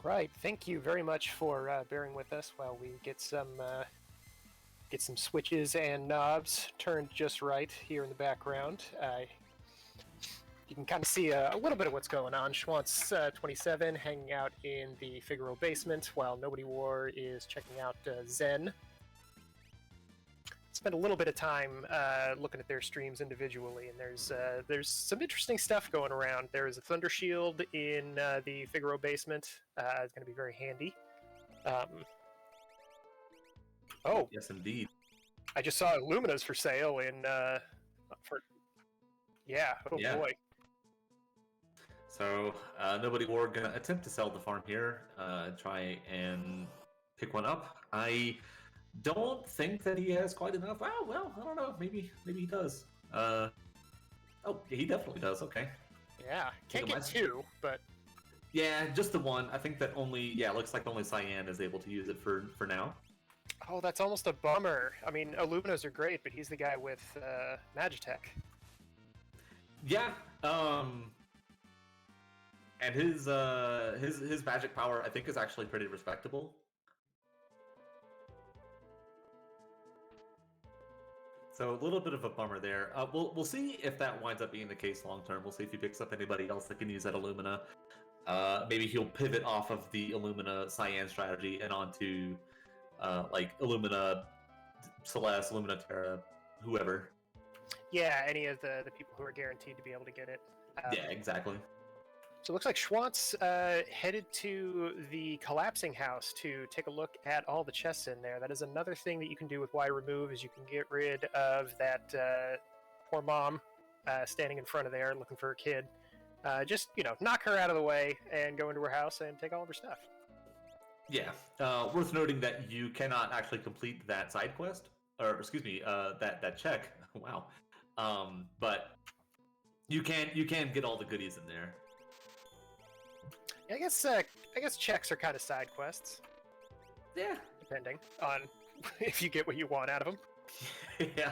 Right. Thank you very much for bearing with us while we get some switches and knobs turned just right here in the background. You can kind of see a little bit of what's going on. Schwantz 27 hanging out in the Figaro basement while Nobody War is checking out Zen. Spent a little bit of time looking at their streams individually, and there's some interesting stuff going around. There is a Thunder Shield in the Figaro basement. It's going to be very handy. Oh, yes, indeed. I just saw Illumina's for sale in yeah. Oh Yeah. boy. So Nobody War gonna attempt to sell the farm here. Try and pick one up. I don't think that he has quite enough. Oh well, I don't know. Maybe he does. Oh, he definitely does. Okay. Yeah, can't get two, but yeah, just the one. I think that looks like only Cyan is able to use it for now. Oh, that's almost a bummer. I mean, Illuminas are great, but he's the guy with Magitech. Yeah. And his magic power, I think, is actually pretty respectable. So a little bit of a bummer there. We'll see if that winds up being the case long term. We'll see if he picks up anybody else that can use that Illumina. Maybe he'll pivot off of the Illumina Cyan strategy and onto like Illumina Celeste, Illumina Terra, whoever. Yeah, any of the people who are guaranteed to be able to get it. Yeah, exactly. So it looks like Schwantz headed to the collapsing house to take a look at all the chests in there. That is another thing that you can do with Y remove, is you can get rid of that poor mom standing in front of there looking for her kid. Just, knock her out of the way and go into her house and take all of her stuff. Yeah. Worth noting that you cannot actually complete that side quest, or excuse me, that check. Wow. But you can get all the goodies in there. I guess checks are kind of side quests. Yeah. Depending on if you get what you want out of them. Yeah.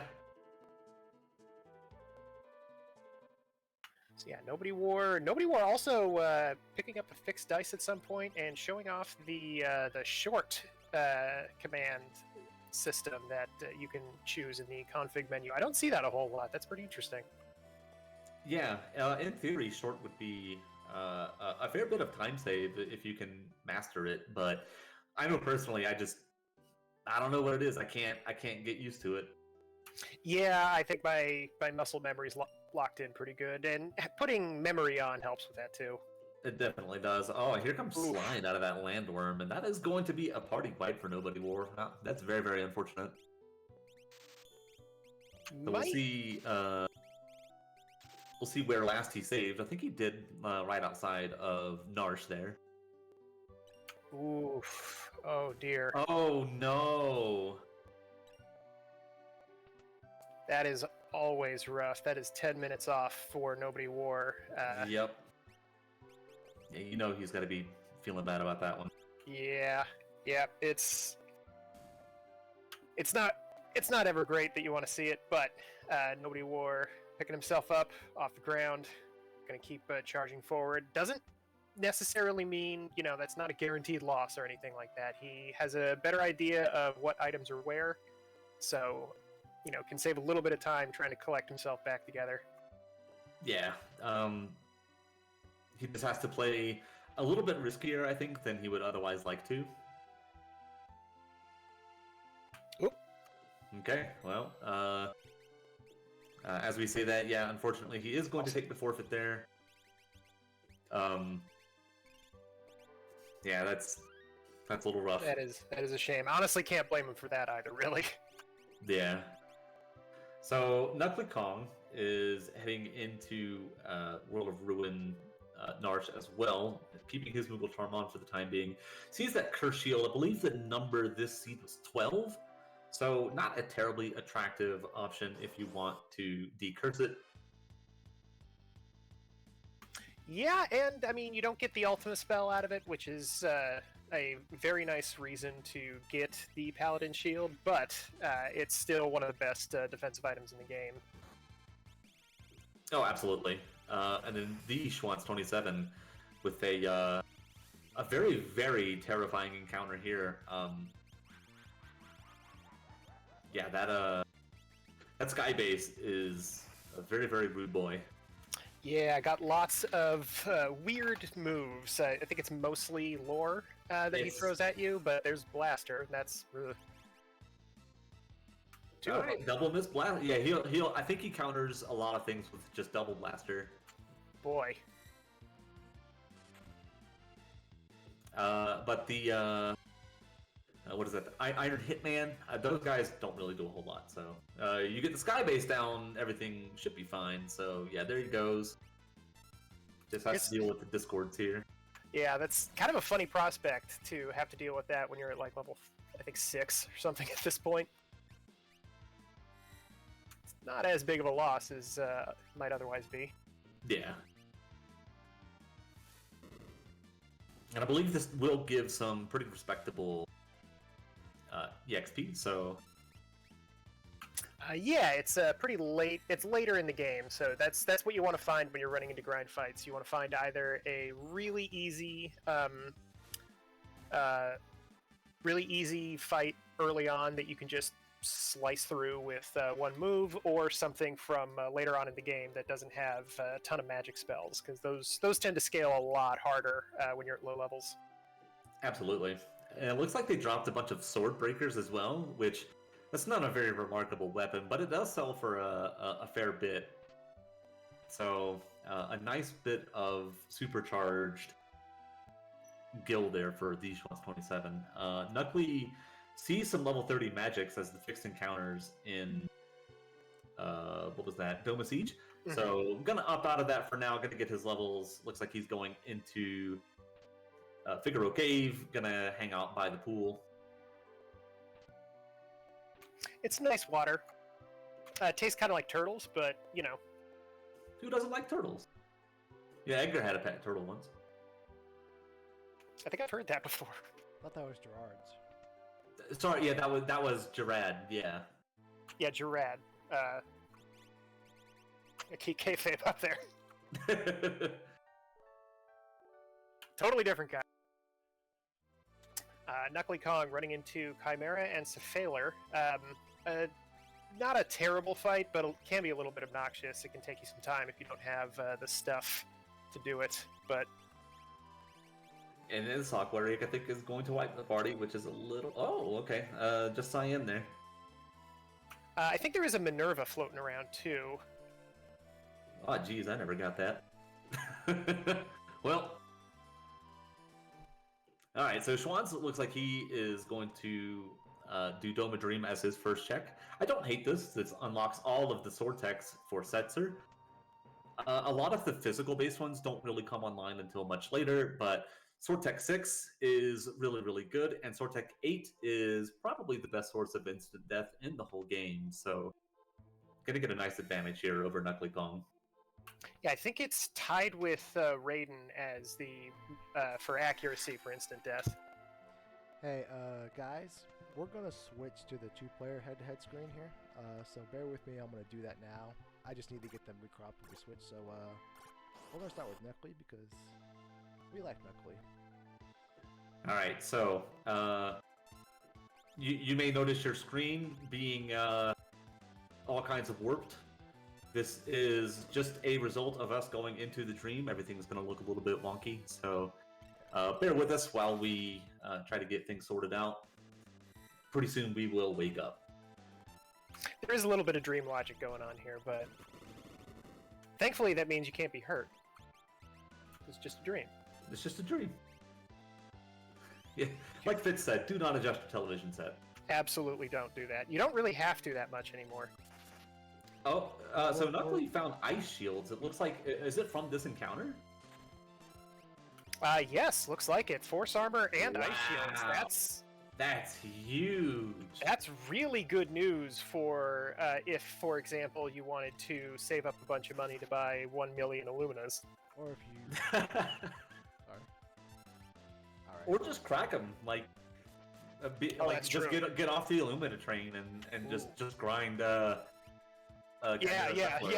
So yeah, Nobody War also picking up a fixed dice at some point and showing off the short command system that you can choose in the config menu. I don't see that a whole lot. That's pretty interesting. Yeah, in theory, short would be a fair bit of time save if you can master it. But I know personally, I don't know what it is. I can't get used to it. Yeah, I think my muscle memory's locked in pretty good, and putting memory on helps with that too. It definitely does. Oh, here comes Slide out of that landworm, and that is going to be a party wipe for Nobody War. That's very, very unfortunate. So we'll see. We'll see where last he saved. I think he did right outside of Narsh there. Oof. Oh dear. Oh no. That is always rough. That is 10 minutes off for Nobody War. Yep. Yeah, he's got to be feeling bad about that one. Yeah. It's not ever great that you want to see it, but Nobody War picking himself up off the ground, going to keep charging forward. Doesn't necessarily mean, that's not a guaranteed loss or anything like that. He has a better idea of what items are where, so, can save a little bit of time trying to collect himself back together. Yeah. He just has to play a little bit riskier, I think, than he would otherwise like to. Oop. Okay, well, as we say that, yeah, unfortunately, he is going to take the forfeit there. Yeah, that's a little rough. That is a shame. Honestly, can't blame him for that either, really. Yeah. So, Knuckly Kong is heading into World of Ruin Narsh as well, keeping his Moogle Charm on for the time being. Sees that Curse Shield. I believe the number this seed was 12. So, not a terribly attractive option if you want to decurse it. Yeah, and I mean, you don't get the ultimate spell out of it, which is a very nice reason to get the Paladin Shield, but it's still one of the best defensive items in the game. Oh, absolutely. And then the Schwantz 27 with a a very, very terrifying encounter here. Yeah, that sky base is a very, very rude boy. Yeah, I got lots of weird moves. I think it's mostly lore that he throws at you, but there's blaster. That's two All of them. right, double miss blast. Yeah, he'll. I think he counters a lot of things with just double blaster. Boy. But the what is that? Iron Hitman. Those guys don't really do a whole lot. So you get the sky base down, everything should be fine. So yeah, there he goes. Just has to deal with the discords here. Yeah, that's kind of a funny prospect to have to deal with that when you're at like level, I think 6 or something at this point. It's not as big of a loss as might otherwise be. Yeah. And I believe this will give some pretty respectable EXP, so... yeah, it's pretty late. It's later in the game, so that's what you want to find when you're running into grind fights. You want to find either a really easy fight early on that you can just slice through with one move, or something from later on in the game that doesn't have a ton of magic spells, because those tend to scale a lot harder when you're at low levels. Absolutely. And it looks like they dropped a bunch of sword breakers as well, which that's not a very remarkable weapon, but it does sell for a fair bit. So a nice bit of supercharged gil there for these 27. Knuckly sees some level 30 magics as the fixed encounters in what was that? Dome of Siege. Mm-hmm. So I'm gonna opt out of that for now. Gonna get his levels. Looks like he's going into Figaro Cave. Gonna hang out by the pool. It's nice water. It tastes kind of like turtles, but you know. Who doesn't like turtles? Yeah, Edgar had a pet turtle once. I think I've heard that before. I thought that was Gerard's. Sorry, yeah, that was Gerard. Yeah. Yeah, Gerard. Keep kayfabe up there. Totally different guy. Knuckly Kong running into Chimera and Cephaler. Not a terrible fight, but it can be a little bit obnoxious. It can take you some time if you don't have the stuff to do it. But and then Socklerik, I think, is going to wipe the party, which is a little... Oh, okay. Just Cyan there. I think there is a Minerva floating around, too. Oh, geez, I never got that. Well... Alright, so Schwann's looks like he is going to do Dome of Dream as his first check. I don't hate this. This unlocks all of the sword techs for Setzer. A lot of the physical-based ones don't really come online until much later, but Sword Tech 6 is really, really good, and Sword Tech 8 is probably the best source of instant death in the whole game, so gonna get a nice advantage here over Knuckly Kong. Yeah, I think it's tied with Raiden as the for accuracy for instant death. Hey, guys, we're gonna switch to the 2-player head-to-head screen here. So bear with me. I'm gonna do that now. I just need to get them recropped with the switch. So we're gonna start with Knuckly because we like Knuckly. All right, so you may notice your screen being all kinds of warped. This is just a result of us going into the dream. Everything's going to look a little bit wonky, so bear with us while we try to get things sorted out. Pretty soon we will wake up. There is a little bit of dream logic going on here, but thankfully that means you can't be hurt. It's just a dream. It's just a dream. Yeah, like Fitz said, do not adjust your television set. Absolutely don't do that. You don't really have to that much anymore. Oh, so Knuckly found ice shields. It looks like, is it from this encounter? Yes, looks like it. Force armor and ice shields. That's huge. That's really good news for if, for example, you wanted to save up a bunch of money to buy 1 million Illuminas. Or if you... Sorry. Alright. Or just crack them, like just get off the Illumina train and just grind. Yeah.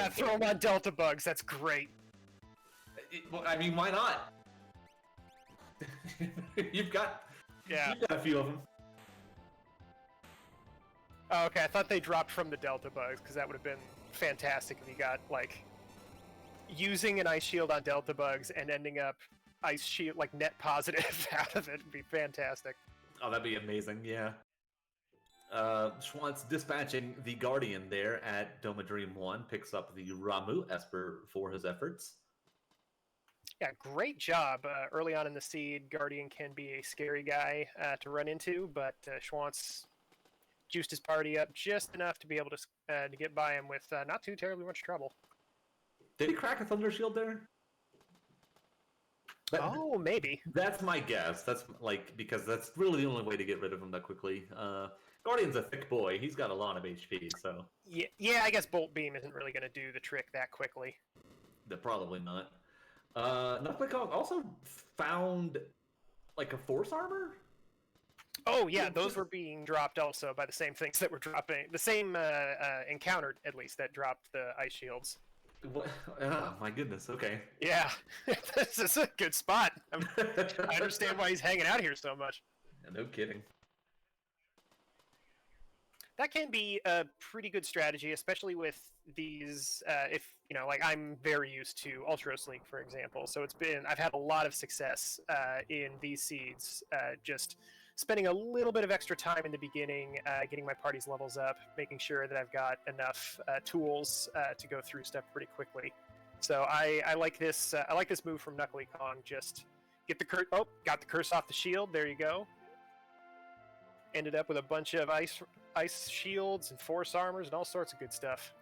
Throw them on Delta Bugs. That's great. I mean, why not? You've got Yeah. you've got a few of them. Oh, okay, I thought they dropped from the Delta bugs, because that would have been fantastic if you got, like, using an ice shield on Delta bugs and ending up ice shield, like, net positive out of it would be fantastic. Oh, that'd be amazing, yeah. Schwantz dispatching the Guardian there at Doma Dream 1, picks up the Ramu Esper for his efforts. Yeah, great job. Early on in the seed, Guardian can be a scary guy to run into, but Schwantz juiced his party up just enough to be able to get by him with not too terribly much trouble. Did he crack a Thunder Shield there? Oh, maybe. That's my guess. That's like, because that's really the only way to get rid of him that quickly. Guardian's a thick boy. He's got a lot of HP, so... Yeah, I guess Bolt Beam isn't really going to do the trick that quickly. Probably not. Knucklecog also found, like, a Force Armor? Oh, yeah, those were being dropped also by the same things that were dropping... The same encounter, at least, that dropped the Ice Shields. What? Oh, my goodness, okay. Yeah, this is a good spot. I understand why he's hanging out here so much. Yeah, no kidding. That can be a pretty good strategy, especially with these, if, you know, like I'm very used to Ultros League, for example, so I've had a lot of success in these seeds, just spending a little bit of extra time in the beginning, getting my party's levels up, making sure that I've got enough tools to go through stuff pretty quickly. So I like this move from Knuckly Kong, just get the curse, got the curse off the shield, there you go. Ended up with a bunch of ice shields and force armors and all sorts of good stuff.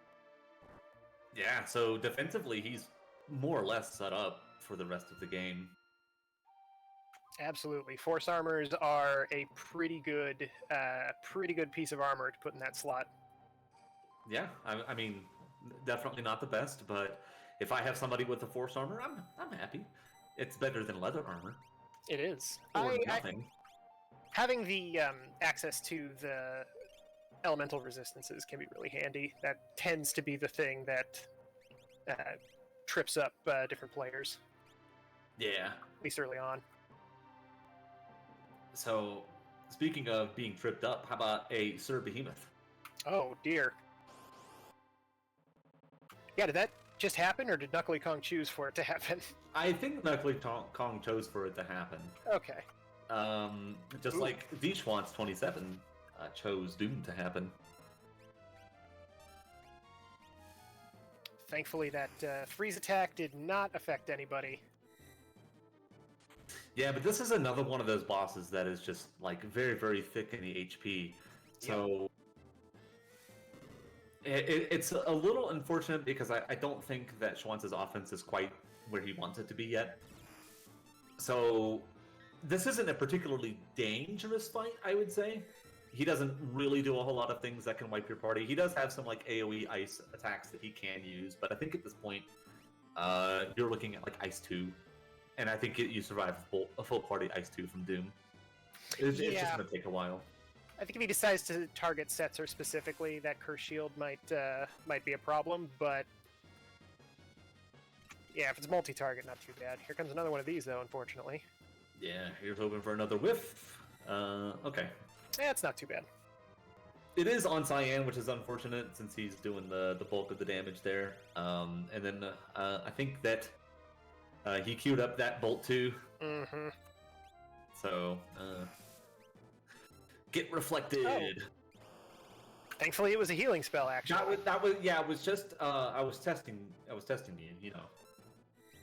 Yeah, so defensively, he's more or less set up for the rest of the game. Absolutely, force armors are a pretty good piece of armor to put in that slot. Yeah, I mean, definitely not the best, but if I have somebody with a force armor, I'm happy. It's better than leather armor. It is. Or nothing. Having the access to the elemental resistances can be really handy. That tends to be the thing that trips up different players. Yeah. At least early on. So, speaking of being tripped up, how about a Sir Behemoth? Oh, dear. Yeah, did that just happen, or did Knuckly Kong choose for it to happen? I think Knuckly Kong chose for it to happen. Okay. Just like Schwantz 27 chose Doom to happen. Thankfully, that freeze attack did not affect anybody. Yeah, but this is another one of those bosses that is just like very, very thick in the HP. So it's a little unfortunate because I don't think that Schwantz's offense is quite where he wants it to be yet. So this isn't a particularly dangerous fight, I would say. He doesn't really do a whole lot of things that can wipe your party. He does have some like AoE ice attacks that he can use, but I think at this point, you're looking at like Ice 2. And I think you survive a full party Ice 2 from Doom. It's just going to take a while. I think if he decides to target Setzer specifically, that Curse Shield might be a problem, but yeah, if it's multi-target, not too bad. Here comes another one of these, though, unfortunately. Yeah, here's hoping for another whiff. Okay. Yeah, it's not too bad. It is on Cyan, which is unfortunate since he's doing the bulk of the damage there. And then I think that he queued up that bolt too. Mm-hmm. So, get reflected. Oh. Thankfully, it was a healing spell, actually. That was yeah. It was just I was testing you. You know,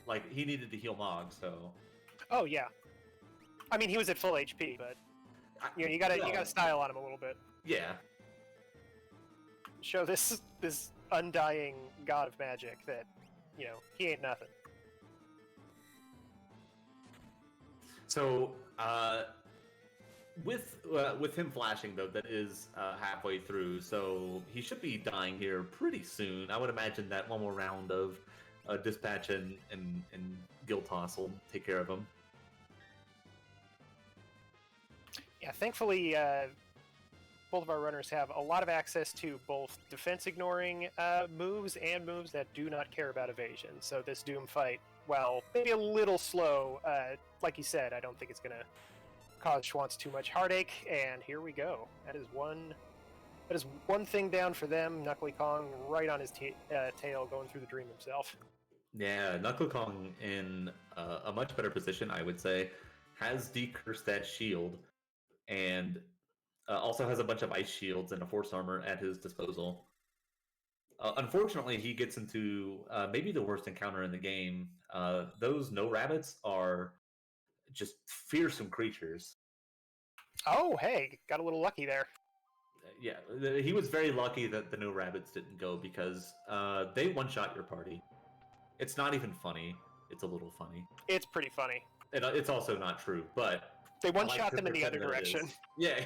like he needed to heal Mog, so. Oh yeah. I mean, he was at full HP, but you gotta style on him a little bit. Yeah. Show this undying god of magic that he ain't nothing. So, with him flashing though, that is halfway through, so he should be dying here pretty soon. I would imagine that one more round of dispatch and guild toss will take care of him. Yeah, thankfully, both of our runners have a lot of access to both defense ignoring moves and moves that do not care about evasion. So this Doom fight well, maybe a little slow. Like you said, I don't think it's gonna cause Schwantz too much heartache. And here we go. That is one thing down for them. Knuckly Kong right on his tail, going through the dream himself. Yeah, Knuckle Kong in a much better position, I would say, has decursed that shield, and also has a bunch of ice shields and a force armor at his disposal. Unfortunately, he gets into maybe the worst encounter in the game. Those no rabbits are just fearsome creatures. Oh, hey, got a little lucky there. Yeah, he was very lucky that the no rabbits didn't go because they one-shot your party. It's not even funny. It's a little funny. It's pretty funny. It's also not true, but They one-shot them in the other direction. Yeah.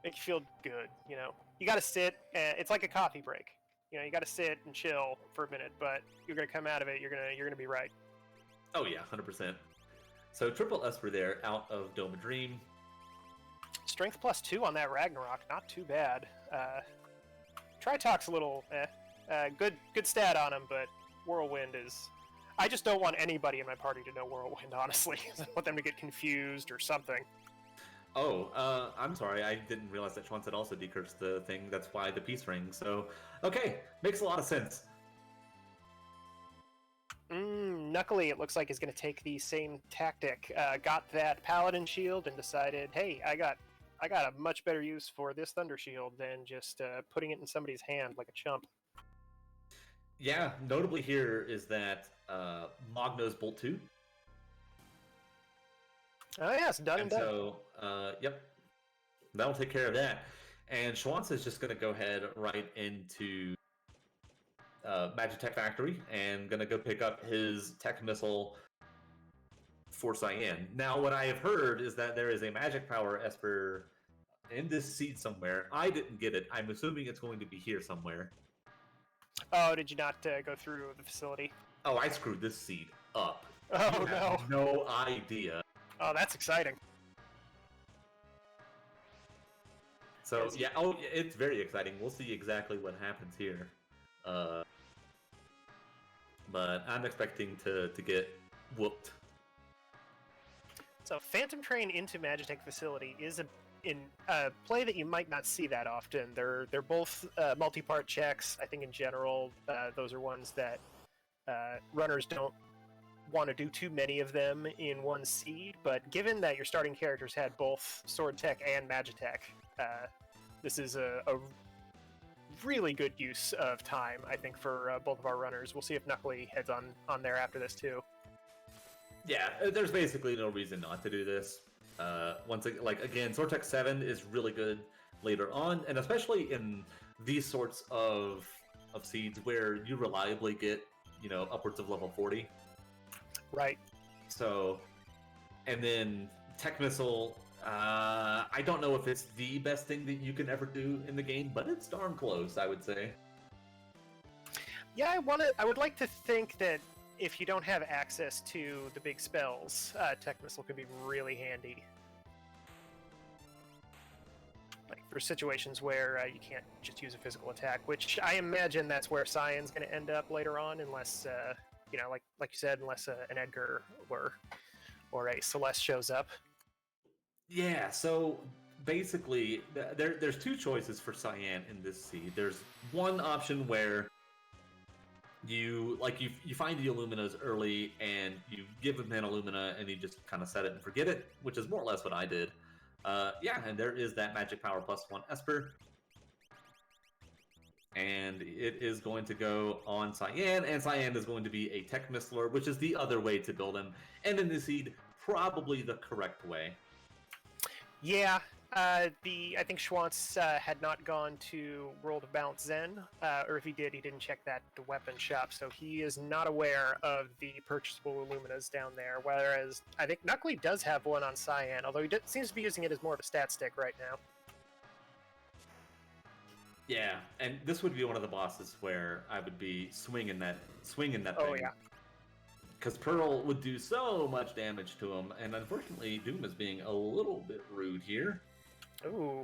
Make you feel good, you know. You gotta sit, it's like a coffee break. You know, you gotta sit and chill for a minute, but you're gonna come out of it, you're gonna be right. Oh yeah, 100%. So triple Esper there, out of Dome of Dream. Strength +2 on that Ragnarok, not too bad. Tritalk's a little good stat on him, but Whirlwind is... I just don't want anybody in my party to know Whirlwind, honestly. I don't want them to get confused or something. Oh, I'm sorry, I didn't realize that Schwantz had also decursed the thing, that's why the peace ring, so... Okay, makes a lot of sense. Knuckly, it looks like, is going to take the same tactic. Got that Paladin shield and decided, hey, I got a much better use for this Thunder Shield than just putting it in somebody's hand like a chump. Yeah, notably here is that Magno's Bolt 2. Oh yes, done and done. So, yep, that'll take care of that. And Schwantz is just going to go ahead right into Magitech Factory and going to go pick up his tech missile for Cyan. Now, what I have heard is that there is a magic power Esper in this seed somewhere. I didn't get it. I'm assuming it's going to be here somewhere. Oh, did you not go through the facility? Oh, I screwed this seed up. Oh, You no. have no idea. Oh, that's exciting. So, yeah, it's very exciting. We'll see exactly what happens here. But I'm expecting to get whooped. So, Phantom Train into Magitech facility is a play that you might not see that often. They're both multi-part checks. I think in general, those are ones that runners don't want to do too many of them in one seed. But given that your starting characters had both Sword Tech and Magitech, this is a really good use of time, I think, for both of our runners. We'll see if Knuckly heads on there after this too. Yeah, there's basically no reason not to do this. Again, Sword Tech 7 is really good later on, and especially in these sorts of seeds where you reliably get, upwards of level 40. Right. So, and then Tech Missile, I don't know if it's the best thing that you can ever do in the game, but it's darn close, I would say. Yeah, I would like to think that if you don't have access to the big spells, Tech Missile could be really handy. Like for situations where you can't just use a physical attack, which I imagine that's where Cyan's going to end up later on, unless, like you said, unless an Edgar or a Celeste shows up. Yeah, so basically, there's two choices for Cyan in this seed. There's one option where you find the Illuminas early and you give him an Illumina and you just kind of set it and forget it, which is more or less what I did. And there is that Magic Power +1 Esper. And it is going to go on Cyan, and Cyan is going to be a Tech Missiler, which is the other way to build him. And in this seed, probably the correct way. Yeah, I think Schwantz had not gone to World of Balance Zen, or if he did, he didn't check that weapon shop, so he is not aware of the purchasable Illuminas down there, whereas I think Knuckly does have one on Cyan, although he seems to be using it as more of a stat stick right now. Yeah, and this would be one of the bosses where I would be swinging that thing. Oh, yeah. Because Pearl would do so much damage to him, and unfortunately, Doom is being a little bit rude here. Ooh.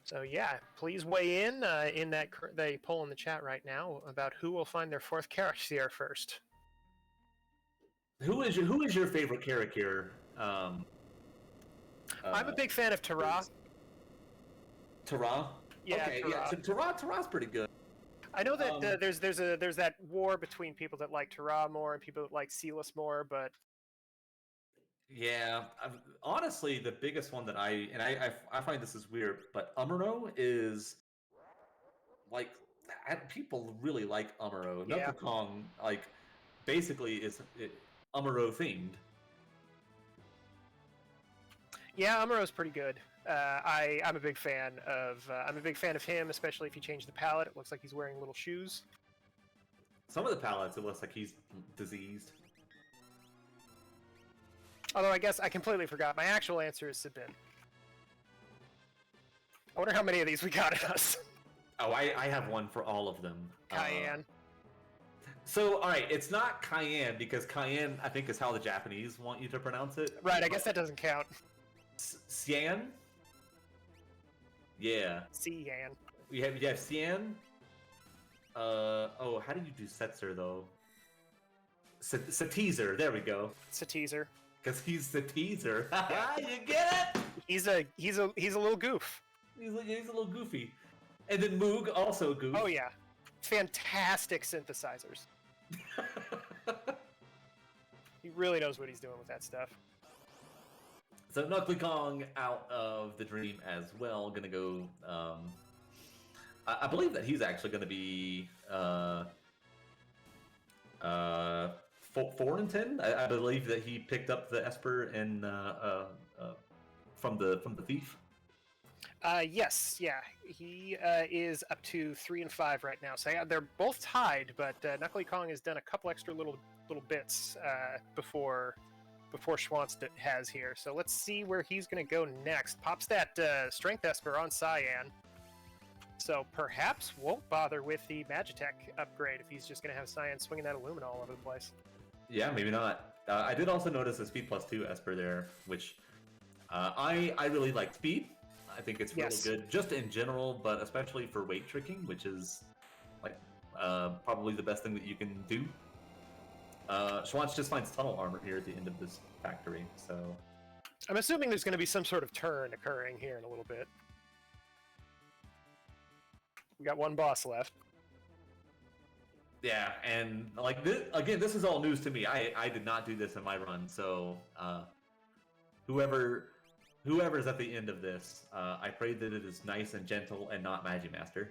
So yeah, please weigh in that they poll in the chat right now about who will find their fourth character first. Who is your favorite character? I'm a big fan of Tara. Tara? Yeah, okay, Tara. yeah, Tara's pretty good. I know that there's that war between people that like Tara more and people that like Silas more, but Yeah, honestly, the biggest one that I find this is weird, but Amuro is like people really like Amuro. Yeah. Knuckle Kong like basically is Amuro themed. yeah, Amuro's pretty good. I'm a big fan of him, especially if you change the palette. It looks like he's wearing little shoes. Some of the palettes, it looks like he's diseased. Although I guess I completely forgot. My actual answer is Sabin. I wonder how many of these we got in us. Oh, I have one for all of them. Cayenne. So, all right, it's not Cayenne because Cayenne, I think, is how the Japanese want you to pronounce it. Right, I guess that doesn't count. Cyan? Yeah. Cyan. You have Cyan. Oh, how do you do Setzer though? Setzer. There we go. It's a teaser. Because he's the teaser. You get it? He's a little goof. He's a little goofy. And then Moog also goof. Oh yeah, fantastic synthesizers. He really knows what he's doing with that stuff. So Knuckly Kong out of the dream as well. Gonna go. I believe that he's actually gonna be 4-10. I believe that he picked up the Esper and from the thief. Yes, yeah, he is up to 3-5 right now. So yeah, they're both tied, but Knuckly Kong has done a couple extra little bits before Schwantz has here. So let's see where he's going to go next. Pops that Strength Esper on Cyan. So perhaps won't bother with the Magitech upgrade if he's just going to have Cyan swinging that Illumina all over the place. Yeah, maybe not. I did also notice a Speed +2 Esper there, which I really like Speed. I think it's really good, just in general, but especially for weight tricking, which is like probably the best thing that you can do. Schwantz just finds tunnel armor here at the end of this factory, so... I'm assuming there's going to be some sort of turn occurring here in a little bit. We got one boss left. Yeah, and like this, again, this is all news to me. I did not do this in my run, so whoever's at the end of this, I pray that it is nice and gentle and not Magimaster.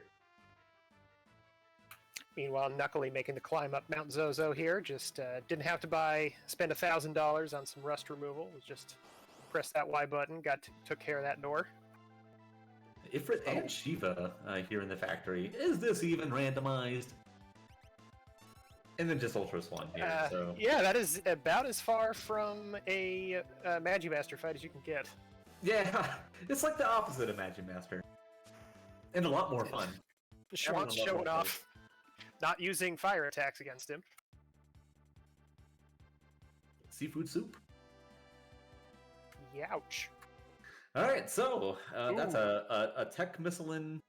Meanwhile, Knuckly making the climb up Mount Zozo here. Just didn't have to spend $1,000 on some rust removal. Was just press that Y button, took care of that door. Ifrit and Shiva here in the factory. Is this even randomized? And then just Ultra Swan here. So. Yeah, that is about as far from a Magimaster fight as you can get. Yeah, it's like the opposite of Magimaster. And a lot more fun. Schwantz showing off. Not using fire attacks against him. Seafood soup. Youch. Alright, so that's a Tech Missilin.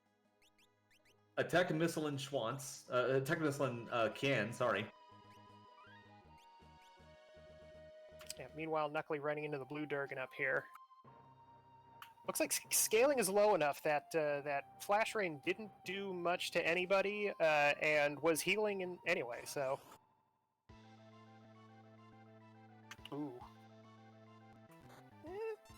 A Tech Missilin Schwantz. A Tech Missilin Kian, sorry. Yeah, meanwhile, Knuckly running into the blue Durgan up here. Looks like scaling is low enough that that Flash Rain didn't do much to anybody and was healing anyway, so... Ooh.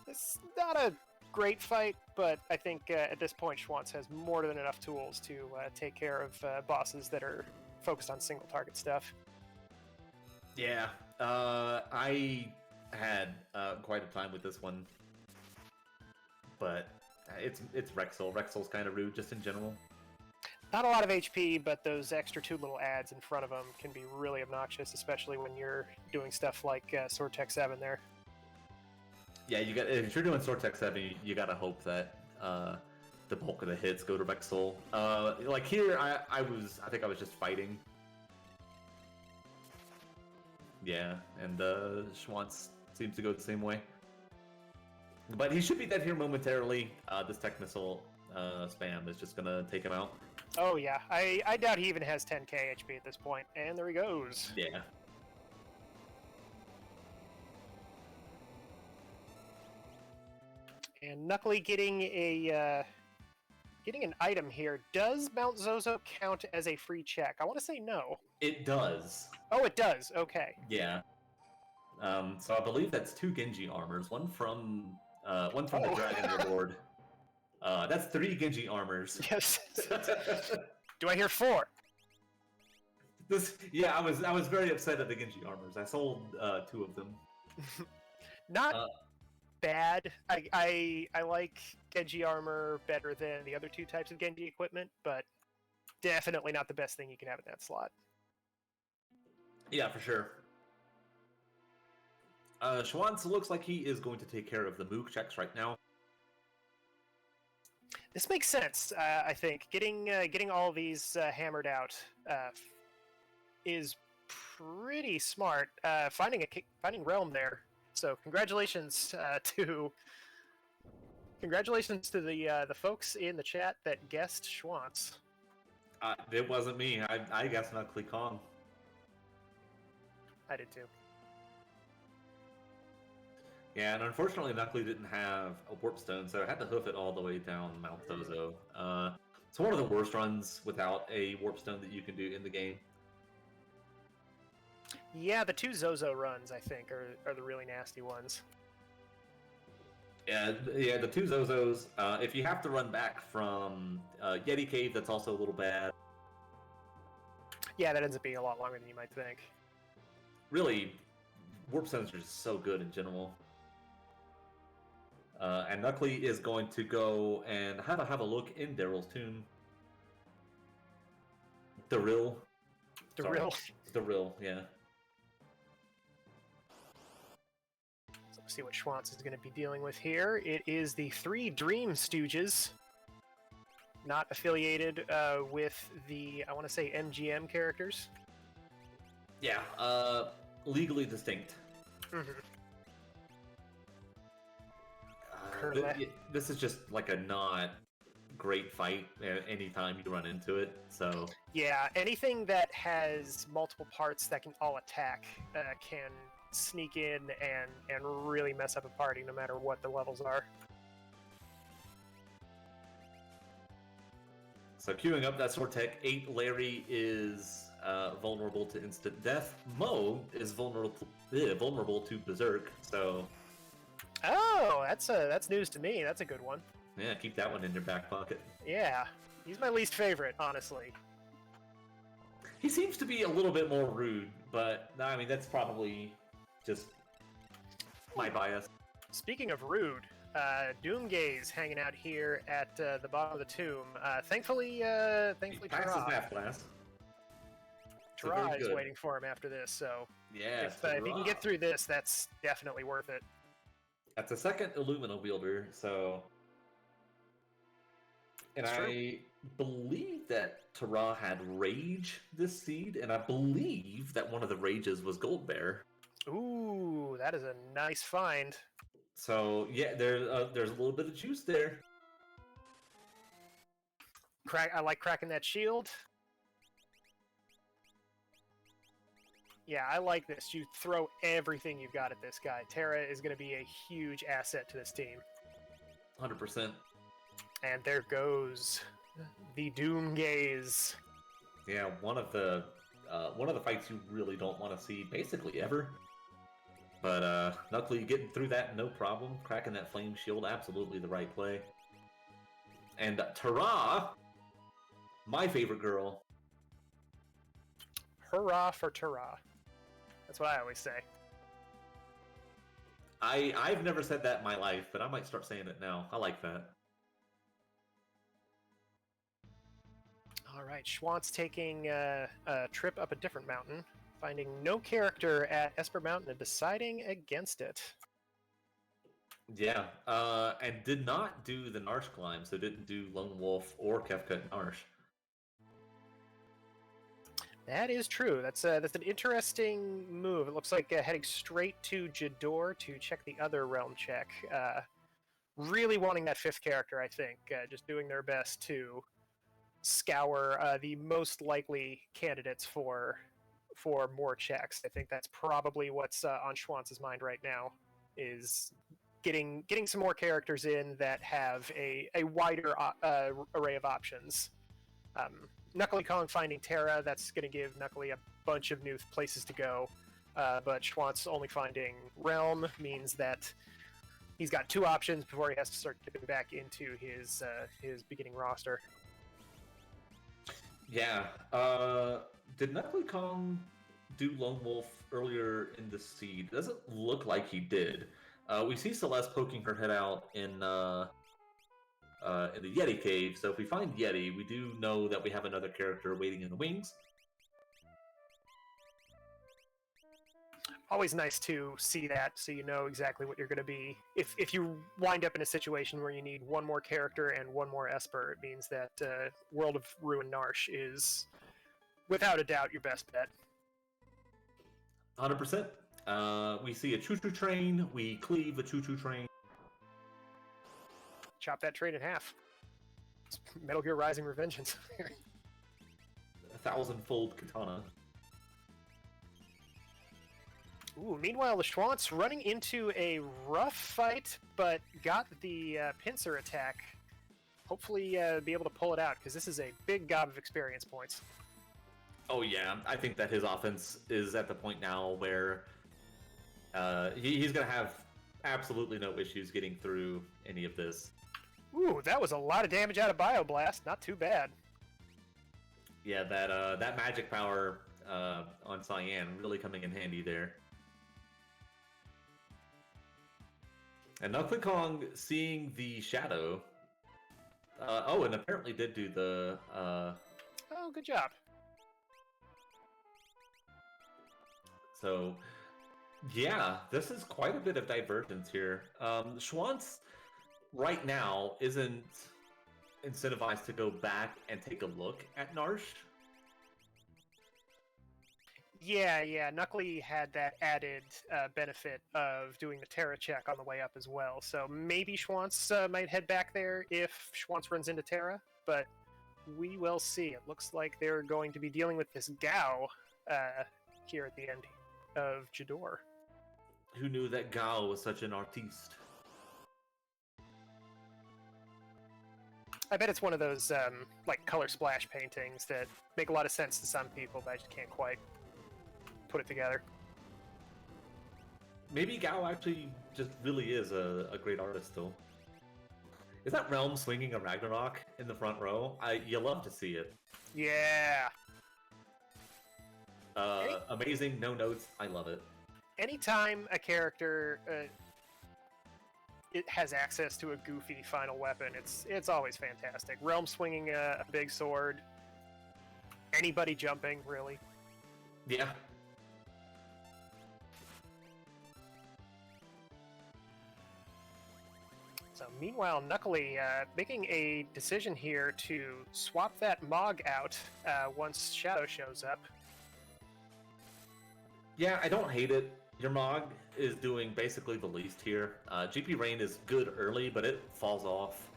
It's not a great fight, but I think at this point Schwantz has more than enough tools to take care of bosses that are focused on single target stuff. Yeah, I had quite a time with this one. But it's Rexel. Rexel's kind of rude, just in general. Not a lot of HP, but those extra 2 little adds in front of them can be really obnoxious, especially when you're doing stuff like Sword Tech 7 there. Yeah, if you're doing Sword Tech 7, you gotta hope that the bulk of the hits go to Rexel. Like here, I think I was just fighting. Yeah, and Schwantz seems to go the same way. But he should be dead here momentarily. This tech missile spam is just gonna take him out. Oh yeah, I doubt he even has 10k HP at this point. And there he goes. Yeah. And Knuckly getting an item here. Does Mount Zozo count as a free check? I want to say no. It does. Oh, it does. Okay. Yeah. So I believe that's 2 Genji armors. One from the Dragon Reward. That's 3 Genji armors. Yes. Do I hear 4? I was very upset at the Genji armors. I sold 2 of them. Not bad. I like Genji armor better than the other 2 types of Genji equipment, but definitely not the best thing you can have in that slot. Yeah, for sure. Schwantz looks like he is going to take care of the Moog checks right now. This makes sense. I think getting all these hammered out is pretty smart. Finding Realm there. So congratulations to the folks in the chat that guessed Schwantz. It wasn't me. I guessed Knuckly Kong. I did too. Yeah, and unfortunately, Knuckly didn't have a warp stone, so I had to hoof it all the way down Mount Zozo. It's one of the worst runs without a warp stone that you can do in the game. Yeah, the 2 Zozo runs, I think, are the really nasty ones. Yeah, the 2 Zozos. If you have to run back from Yeti Cave, that's also a little bad. Yeah, that ends up being a lot longer than you might think. Really, warp stones are just so good in general. And Knuckly is going to go and have a look in Daryl's tomb. Daryl, yeah. So let's see what Schwantz is going to be dealing with here. It is the 3 Dream Stooges, not affiliated with the, I want to say, MGM characters. Yeah, legally distinct. Mm-hmm. This is just like a not great fight anytime you run into it, so... Yeah, anything that has multiple parts that can all attack can sneak in and really mess up a party no matter what the levels are. So queuing up that sword tech, 8 Larry is vulnerable to instant death. Mo is vulnerable to Berserk, so... Oh, that's news to me. That's a good one. Yeah, keep that one in your back pocket. Yeah, he's my least favorite, honestly. He seems to be a little bit more rude, but I mean that's probably just my bias. Speaking of rude, Doomgaze hanging out here at the bottom of the tomb. Thankfully, He passed his Tara math class. is waiting for him after this. So Yeah, if he can get through this, that's definitely worth it. That's a second Illumina wielder, so... And That's true. I believe that Tara had Rage this seed, and I believe that one of the Rages was Gold Bear. Ooh, that is a nice find. So, yeah, there's a little bit of juice there. I like cracking that shield. Yeah, I like this. You throw everything you've got at this guy. Tara is going to be a huge asset to this team. 100%. And there goes the Doomgaze. Yeah, one of the fights you really don't want to see basically ever. But Knuckly getting through that no problem, cracking that flame shield, absolutely the right play. And Tara, my favorite girl. Hurrah for Tara. That's what I always say. I've never said that in my life, but I might start saying it now. I like that. All right, Schwantz taking a trip up a different mountain, finding no character at Esper Mountain and deciding against it. Yeah, and did not do the Narsh climb, so didn't do Lone Wolf or Kefka Narsh. That is true. That's an interesting move. It looks like heading straight to Jador to check the other realm check. Really wanting that fifth character, I think. Just doing their best to scour the most likely candidates for more checks. I think that's probably what's on Schwantz's mind right now, is getting some more characters in that have a wider array of options. Knuckly Kong finding Terra, that's going to give Knuckly a bunch of new places to go, but Schwantz only finding Realm means that he's got 2 options before he has to start dipping back into his beginning roster. Yeah. Did Knuckly Kong do Lone Wolf earlier in the seed? It doesn't look like he did. We see Celeste poking her head out in the Yeti cave, so if we find Yeti, we do know that we have another character waiting in the wings. Always nice to see that, so you know exactly what you're going to be. If you wind up in a situation where you need one more character and one more Esper, it means that World of Ruin Narsh is, without a doubt, your best bet. 100%. We see a choo-choo train, we cleave the choo-choo train. Chop that train in half. It's Metal Gear Rising Revengeance. 1,000-fold katana. Ooh, meanwhile, the Schwantz running into a rough fight, but got the pincer attack. Hopefully be able to pull it out, because this is a big gob of experience points. Oh yeah, I think that his offense is at the point now where he's going to have absolutely no issues getting through any of this. Ooh, that was a lot of damage out of Bioblast. Not too bad. Yeah, that magic power on Cyan really coming in handy there. And Knuckly Kong seeing the shadow. And apparently did do the... Oh, good job. So, yeah, this is quite a bit of divergence here. Schwantz, right now, isn't incentivized to go back and take a look at Narsh. Yeah, Knuckly had that added benefit of doing the Terra check on the way up as well, so maybe Schwantz might head back there if Schwantz runs into Terra, but we will see. It looks like they're going to be dealing with this Gao here at the end of Jador. Who knew that Gao was such an artiste? I bet it's one of those like color splash paintings that make a lot of sense to some people, but I just can't quite put it together. Maybe Gao actually just really is a great artist still. Is that Realm swinging a Ragnarok in the front row? You love to see it. Yeah. Amazing, no notes. I love it. Anytime a character it has access to a goofy final weapon, it's always fantastic. Realm swinging a big sword. Anybody jumping, really. Yeah. So meanwhile, Knuckly making a decision here to swap that Mog out once Shadow shows up. Yeah, I don't hate it. Your Mog is doing basically the least here. GP Rain is good early, but it falls off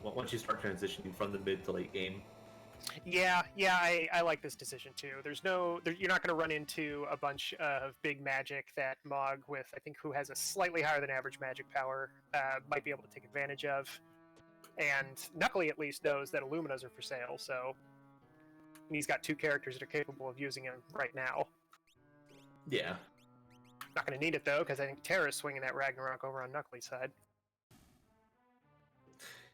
once you start transitioning from the mid to late game. Yeah, I like this decision too. You're not going to run into a bunch of big magic that Mog with, I think, who has a slightly higher than average magic power might be able to take advantage of. And Knuckly at least knows that Illuminas are for sale, so he's got 2 characters that are capable of using him right now. Yeah. Not going to need it though, because I think Terra's swinging that Ragnarok over on Knuckly's side.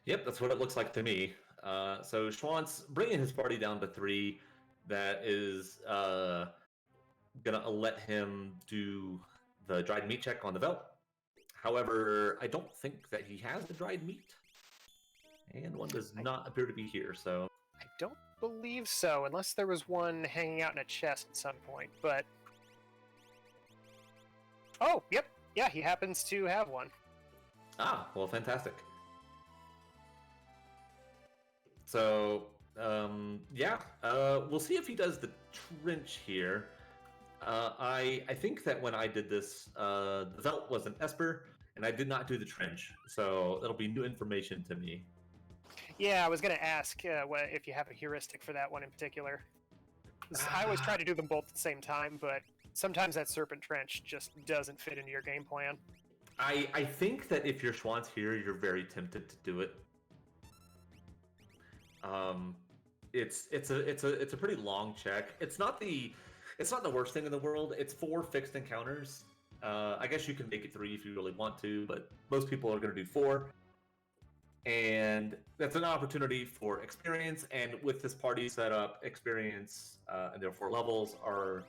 Yep, that's what it looks like to me. So Schwantz bringing his party down to 3. That is gonna let him do the dried meat check on the Velt. However, I don't think that he has the dried meat, and one does not appear to be here. So I don't believe so, unless there was one hanging out in a chest at some point. But oh, yep, yeah, he happens to have one. well, fantastic. So Yeah. We'll see if he does the trench here. I think that when I did this, the Velt was an Esper, and I did not do the trench, so that'll be new information to me. Yeah, I was going to ask if you have a heuristic for that one in particular. 'Cause I always try to do them both at the same time, but sometimes that Serpent Trench just doesn't fit into your game plan. I think that if your Schwann's here, you're very tempted to do it. It's a pretty long check. It's not the worst thing in the world. It's 4 fixed encounters. I guess you can make it 3 if you really want to, but most people are going to do 4. And that's an opportunity for experience. And with this party setup, experience and therefore levels are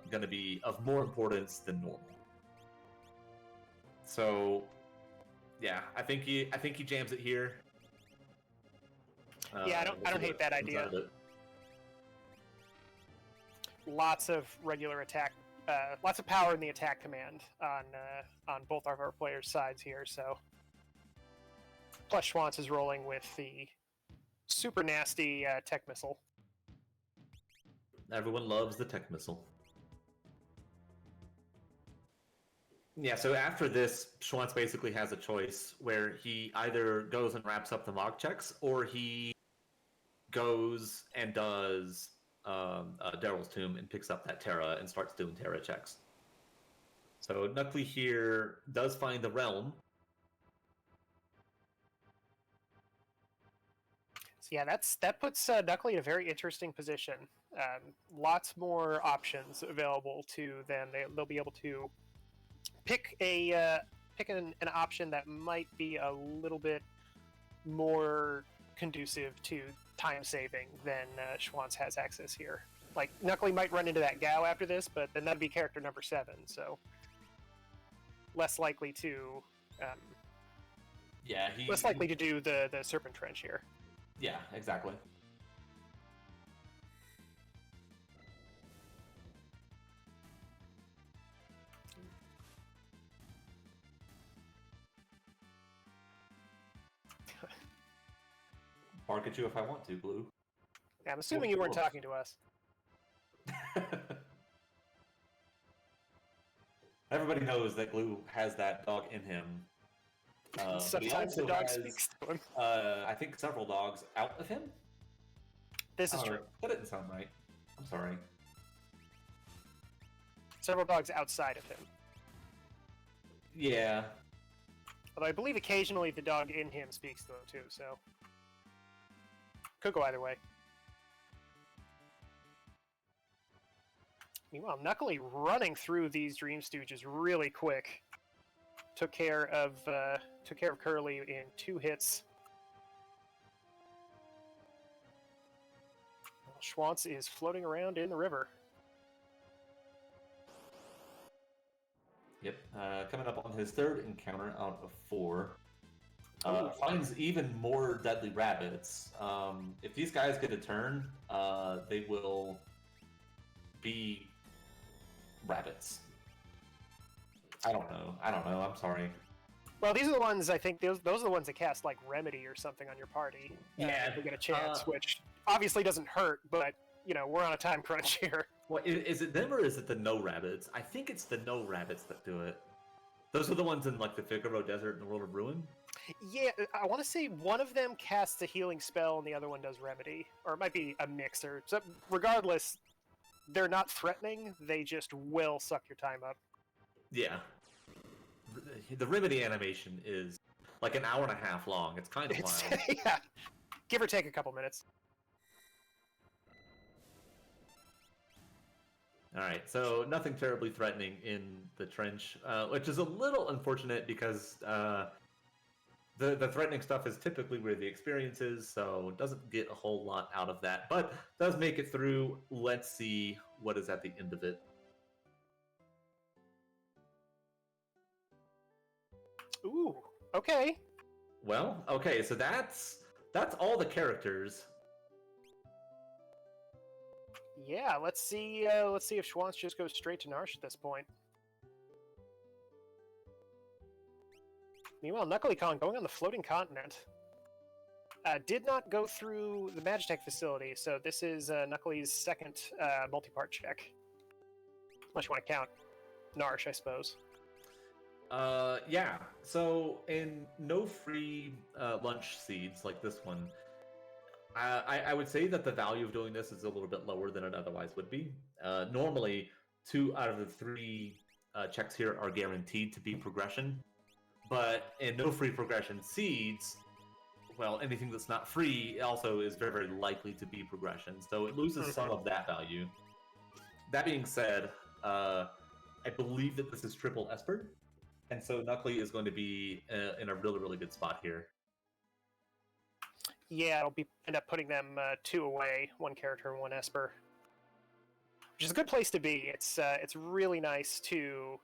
going to be of more importance than normal. So, yeah, I think he jams it here. Yeah, I don't hate that idea. Lots of regular attack, lots of power in the attack command on both of our players' sides here. So, plus Schwantz is rolling with the super nasty tech missile. Everyone loves the tech missile. Yeah, so after this, Schwantz basically has a choice where he either goes and wraps up the mock checks, or he goes and does Daryl's Tomb and picks up that Terra and starts doing Terra checks. So Knuckly here does find the Realm. So yeah, that puts Knuckly in a very interesting position. Lots more options available to them. They'll be able to pick an option that might be a little bit more conducive to time saving than Schwantz has access here. Like, Knuckly might run into that Gao after this, but then that'd be character number 7, so less likely to less likely to do the Serpent Trench here. Yeah, exactly. Bark at you if I want to, Blue. Yeah, I'm assuming you weren't talking to us. Everybody knows that Glue has that dog in him. Sometimes the dog speaks to him. I think several dogs out of him. This is true. That didn't sound right. I'm sorry. Several dogs outside of him. Yeah. Although I believe occasionally the dog in him speaks to him too, so could go either way. Meanwhile, Knuckly running through these Dream Stooges really quick. Took care of Curly in 2 hits. Schwantz is floating around in the river. Yep. Coming up on his 3rd encounter out of 4. Finds even more deadly rabbits. If these guys get a turn, they will be rabbits. I don't know. I'm sorry. Well, these are the ones, I think, those are the ones that cast, like, Remedy or something on your party. Yeah. If we get a chance, which obviously doesn't hurt, but, you know, we're on a time crunch here. Well, is it them or is it the no rabbits? I think it's the no rabbits that do it. Those are the ones in, like, the Figaro Desert and the World of Ruin? Yeah, I want to say one of them casts a healing spell and the other one does Remedy. Or it might be a mixer. So regardless, they're not threatening, they just will suck your time up. Yeah. The Remedy animation is like an hour and a half long. It's kind of wild. Yeah, give or take a couple minutes. Alright, so nothing terribly threatening in the trench, which is a little unfortunate because the threatening stuff is typically where the experience is, so it doesn't get a whole lot out of that, but does make it through. Let's see what is at the end of it. Ooh, okay. Well, okay, so that's all the characters. Yeah, let's see if Schwantz just goes straight to Narsh at this point. Meanwhile, Knuckly Kong going on the floating continent. Did not go through the Magitech facility, so this is Knuckly's second multi-part check. Unless you want to count Narsh, I suppose. Yeah. So in no free lunch seeds like this one, I would say that the value of doing this is a little bit lower than it otherwise would be. Normally, 2 out of the 3 checks here are guaranteed to be progression, but in no free progression seeds, well, anything that's not free also is very, very likely to be progression, so it loses some of that value. That being said, I believe that this is triple Esper, and so Knuckly is going to be in a really, really good spot here. Yeah, it'll end up putting them 2 away, 1 character and 1 Esper. Which is a good place to be. It's really nice to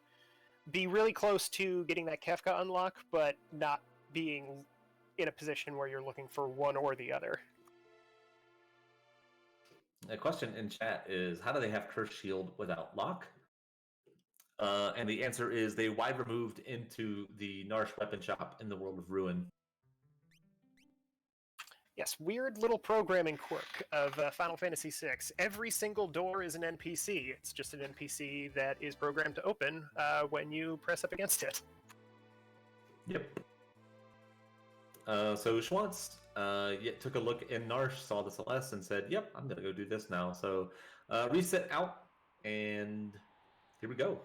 be really close to getting that Kefka unlock, but not being in a position where you're looking for one or the other. A question in chat is, how do they have Curse Shield without lock? And the answer is they wide removed into the Narsh weapon shop in the World of Ruin. Yes, weird little programming quirk of Final Fantasy VI. Every single door is an NPC. It's just an NPC that is programmed to open when you press up against it. Yep. So Schwantz took a look in Narsh, saw the Celeste, and said, yep, I'm going to go do this now. So reset out, and here we go.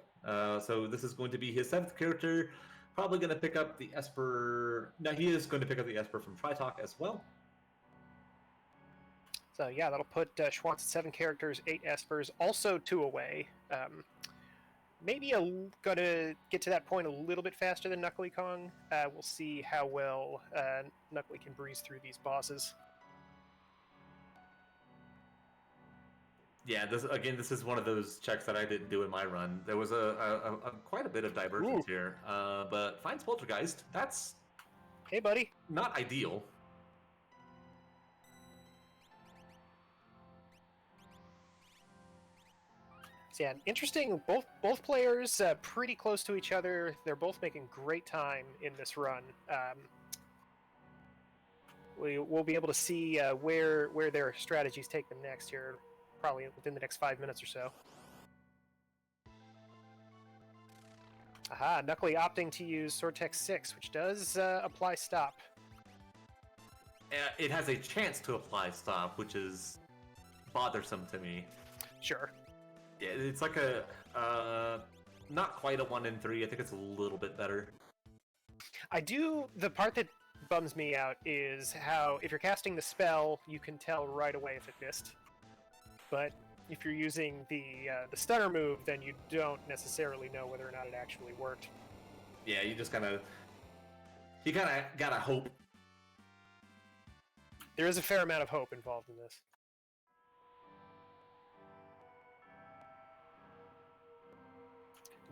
So this is going to be his 7th character. Probably going to pick up the Esper. No, he is going to pick up the Esper from Tritalk as well. So yeah, that'll put Schwantz at 7 characters, 8 Espers, also 2 away. Maybe gonna get to that point a little bit faster than Knuckly Kong. We'll see how well Knuckly can breeze through these bosses. Yeah, this is one of those checks that I didn't do in my run. There was a quite a bit of divergence here, but finds Poltergeist. That's hey, buddy. Not ideal. So yeah, interesting. Both players pretty close to each other. They're both making great time in this run. We'll be able to see where their strategies take them next here, probably within the next 5 minutes or so. Aha, Knuckly opting to use Swordtech 6, which does apply stop. It has a chance to apply stop, which is bothersome to me. Sure. Yeah, it's like a not quite a 1 in 3. I think it's a little bit better. The part that bums me out is how if you're casting the spell, you can tell right away if it missed. But if you're using the stunner move, then you don't necessarily know whether or not it actually worked. Yeah, you gotta hope. There is a fair amount of hope involved in this.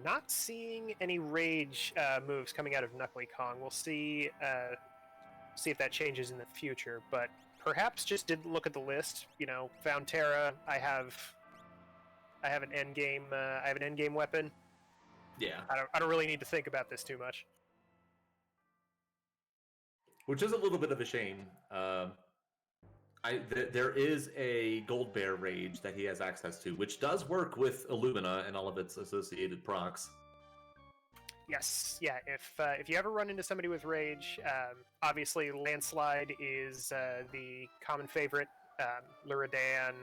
Not seeing any rage moves coming out of Knuckly Kong. We'll see if that changes in the future, but perhaps just didn't look at the list. You know, found Terra. I have an endgame. I have an endgame weapon. Yeah. I don't really need to think about this too much. Which is a little bit of a shame. There is a Gold Bear Rage that he has access to, which does work with Illumina and all of its associated procs. Yes, yeah. If you ever run into somebody with Rage, obviously Landslide is the common favorite. Luridan,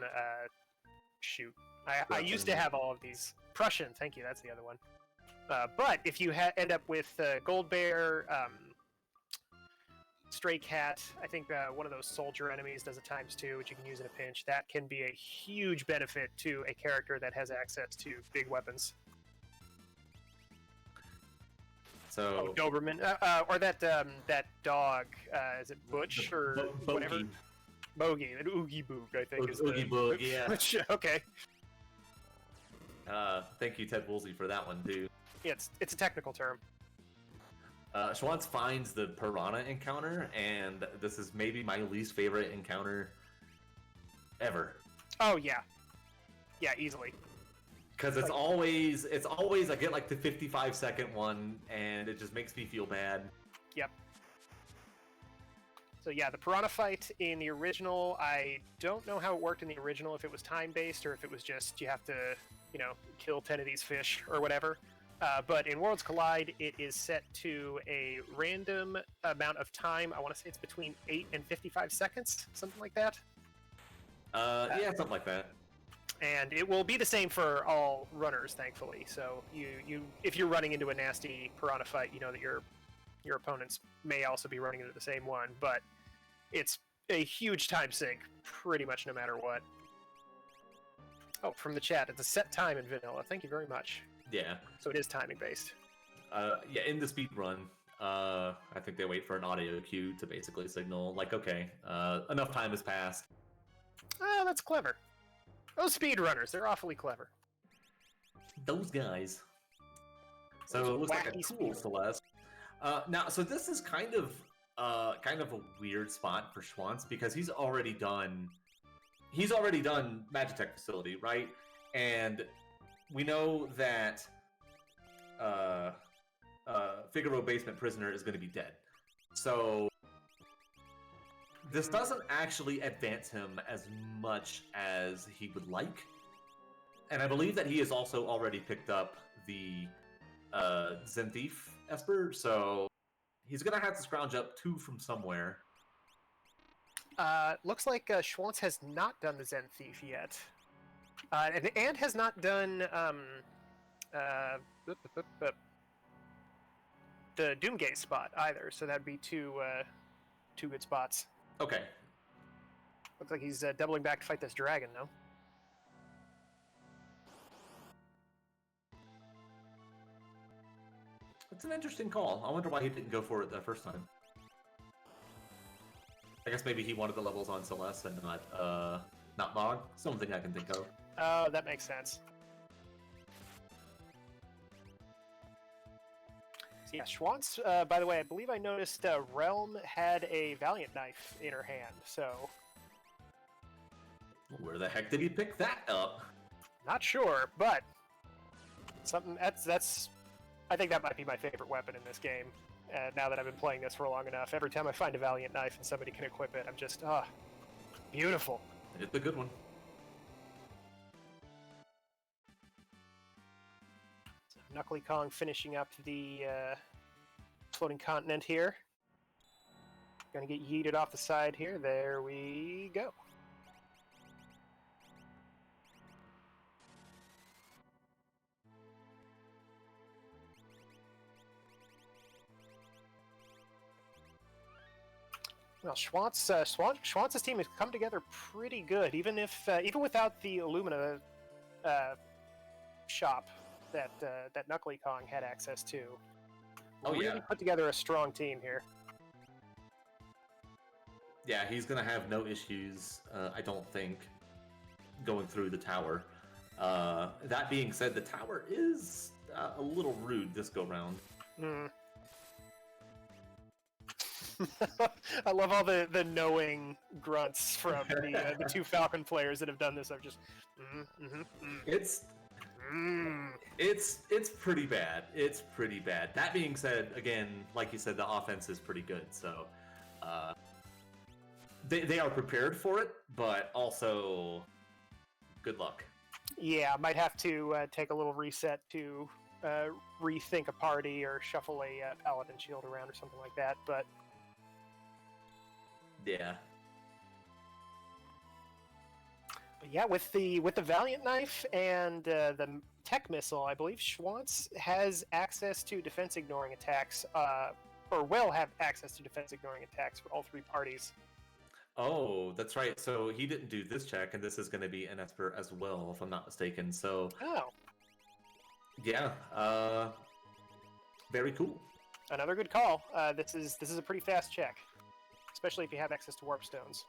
shoot. I used to have all of these. Prussian, thank you, that's the other one. But if you end up with Gold Bear, Stray Cat, I think one of those soldier enemies does a ×2, which you can use in a pinch. That can be a huge benefit to a character that has access to big weapons. So Doberman, or that dog, is it Butch or whatever? Bogey, an Oogie Boog, I think is Oogie Boog, yeah. Okay. Thank you, Ted Woolsey, for that one too. Yeah, it's a technical term. Schwantz finds the Piranha encounter, and this is maybe my least favorite encounter ever. Oh yeah, yeah, easily. Because it's always I get like the 55-second one, and it just makes me feel bad. Yep. So yeah, the piranha fight in the original, I don't know how it worked in the original, if it was time-based or if it was just you have to, kill 10 of these fish or whatever. But in Worlds Collide, it is set to a random amount of time. I want to say it's between 8 and 55 seconds, something like that. Yeah, something like that. And it will be the same for all runners, thankfully. So if you're running into a nasty piranha fight, you know that your opponents may also be running into the same one. But it's a huge time sink, pretty much no matter what. Oh, from the chat, it's a set time in vanilla. Thank you very much. Yeah. So it is timing based. Yeah, in the speed run, I think they wait for an audio cue to basically signal, like, okay, enough time has passed. Oh, that's clever. Those speedrunners, they're awfully clever. Those guys. So Those it looks like a wacky cool speedrunners. Celeste. Now, so this is kind of a weird spot for Schwantz because he's already done Magitech facility, right? And we know that Figaro basement prisoner is going to be dead. So this doesn't actually advance him as much as he would like. And I believe that he has also already picked up the Zen Thief Esper, so he's going to have to scrounge up 2 from somewhere. Looks like Schwantz has not done the Zen Thief yet. And has not done the Doomgate spot either, so that'd be two good spots. Okay. Looks like he's doubling back to fight this dragon, though. It's an interesting call. I wonder why he didn't go for it the first time. I guess maybe he wanted the levels on Celeste and not Bog. Something I can think of. Oh, that makes sense. So yeah, Schwantz, by the way, I believe I noticed Realm had a Valiant Knife in her hand, so... Where the heck did he pick that up? Not sure, but... something that's I think that might be my favorite weapon in this game. Now that I've been playing this for long enough, every time I find a Valiant Knife and somebody can equip it, I'm just, beautiful. It's a good one. So Knuckly Kong finishing up the floating continent here. Gonna get yeeted off the side here. There we go. Well, Schwantz's team has come together pretty good, even without the Illumina shop that Knuckly Kong had access to. Oh, really yeah. put together a strong team here. Yeah, he's gonna have no issues, I don't think, going through the tower. That being said, the tower is a little rude this go-round. I love all the knowing grunts from the 2 Falcon players that have done this. I'm just, It's pretty bad. It's pretty bad. That being said, again, like you said, the offense is pretty good. So they are prepared for it, but also good luck. Yeah, might have to take a little reset to rethink a party or shuffle a Paladin shield around or something like that. But yeah. But yeah, with the Valiant Knife and the Tech Missile, I believe Schwantz has access to defense ignoring attacks, or will have access to defense ignoring attacks for all 3 parties. Oh, that's right. So he didn't do this check, and this is going to be an Esper as well, if I'm not mistaken. So yeah, very cool. Another good call. This is a pretty fast check, especially if you have access to warp stones.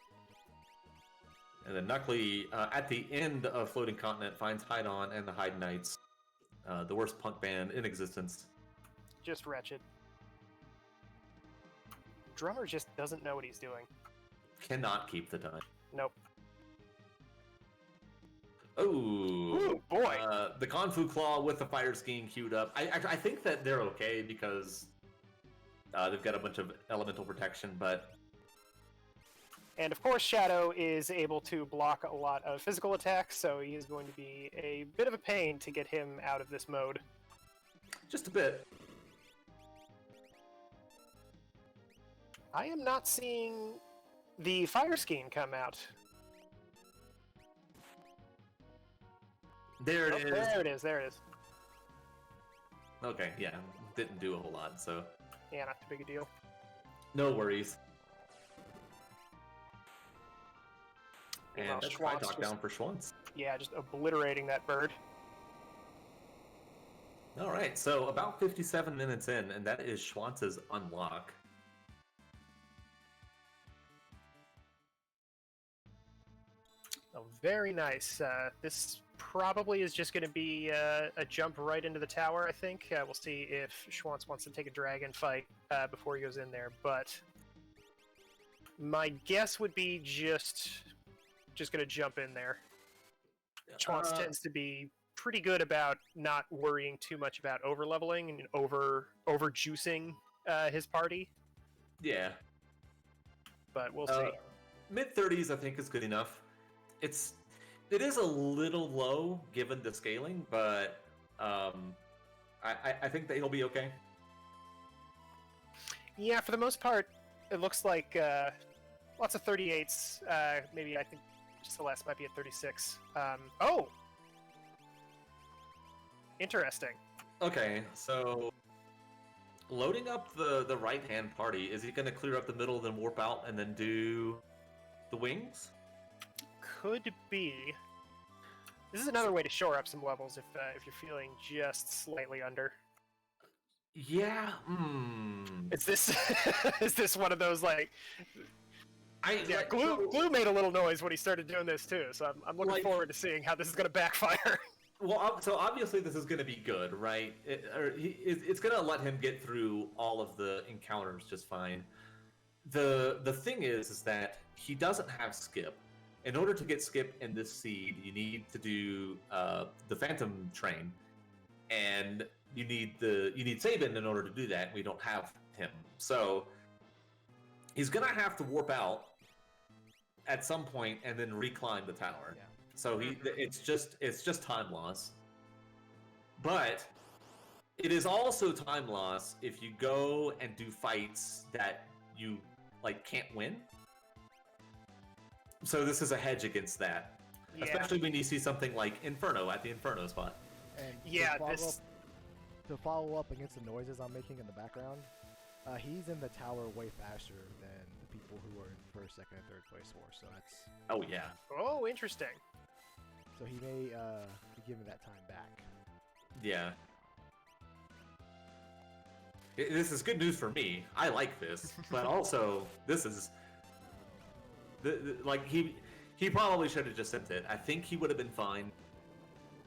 And then Knuckly, at the end of Floating Continent, finds Hide On and the Hide Knights, the worst punk band in existence. Just wretched. Drummer just doesn't know what he's doing. Cannot keep the time. Nope. Oh, ooh, boy! The Kung Fu Claw with the fire skiing queued up. I think that they're okay because they've got a bunch of elemental protection, but And of course, Shadow is able to block a lot of physical attacks, so he is going to be a bit of a pain to get him out of this mode. Just a bit. I am not seeing the fire skiing come out. There it is. There it is, there it is. Okay, yeah, didn't do a whole lot, so Yeah, not too big a deal. no worries. And Meanwhile, that's Schwantz knockdown just- for Schwantz. Yeah, just obliterating that bird. All right, so about 57 minutes in, and that is Schwantz's unlock. Oh, very nice. This probably is just going to be a jump right into the tower, I think. We'll see if Schwantz wants to take a dragon fight before he goes in there, but my guess would be just going to jump in there. Schwantz tends to be pretty good about not worrying too much about over-leveling and over juicing his party, Yeah. but we'll see. Mid-30s, I think, is good enough. It is a little low given the scaling, but I think that he'll be okay. Yeah, for the most part, it looks like lots of 38s. Maybe I think Celeste might be at 36. Oh! Interesting. Okay, so loading up the right-hand party, is he going to clear up the middle, then warp out, and then do the wings? Could be. This is another way to shore up some levels if you're feeling just slightly under. Yeah. Is this is this one of those like? Yeah, Glue made a little noise when he started doing this too, so I'm looking forward to seeing how this is going to backfire. Well, so obviously this is going to be good, right? It's going to let him get through all of the encounters just fine. The thing is that he doesn't have skip. In order to get skip in this seed, you need to do the Phantom Train, and you need Sabin in order to do that. We don't have him, so he's going to have to warp out at some point and then reclimb the tower. Yeah. So it's just time loss. But it is also time loss if you go and do fights that you can't win. So this is a hedge against that. Yeah. Especially when you see something like Inferno at the Inferno spot. And Yeah, to follow up against the noises I'm making in the background, he's in the tower way faster than the people who are in first, second, and third place for. So that's Oh yeah. Oh, interesting. so he may be giving that time back. Yeah. This is good news for me. I like this, but also this is he probably should have just sent it. I think he would have been fine.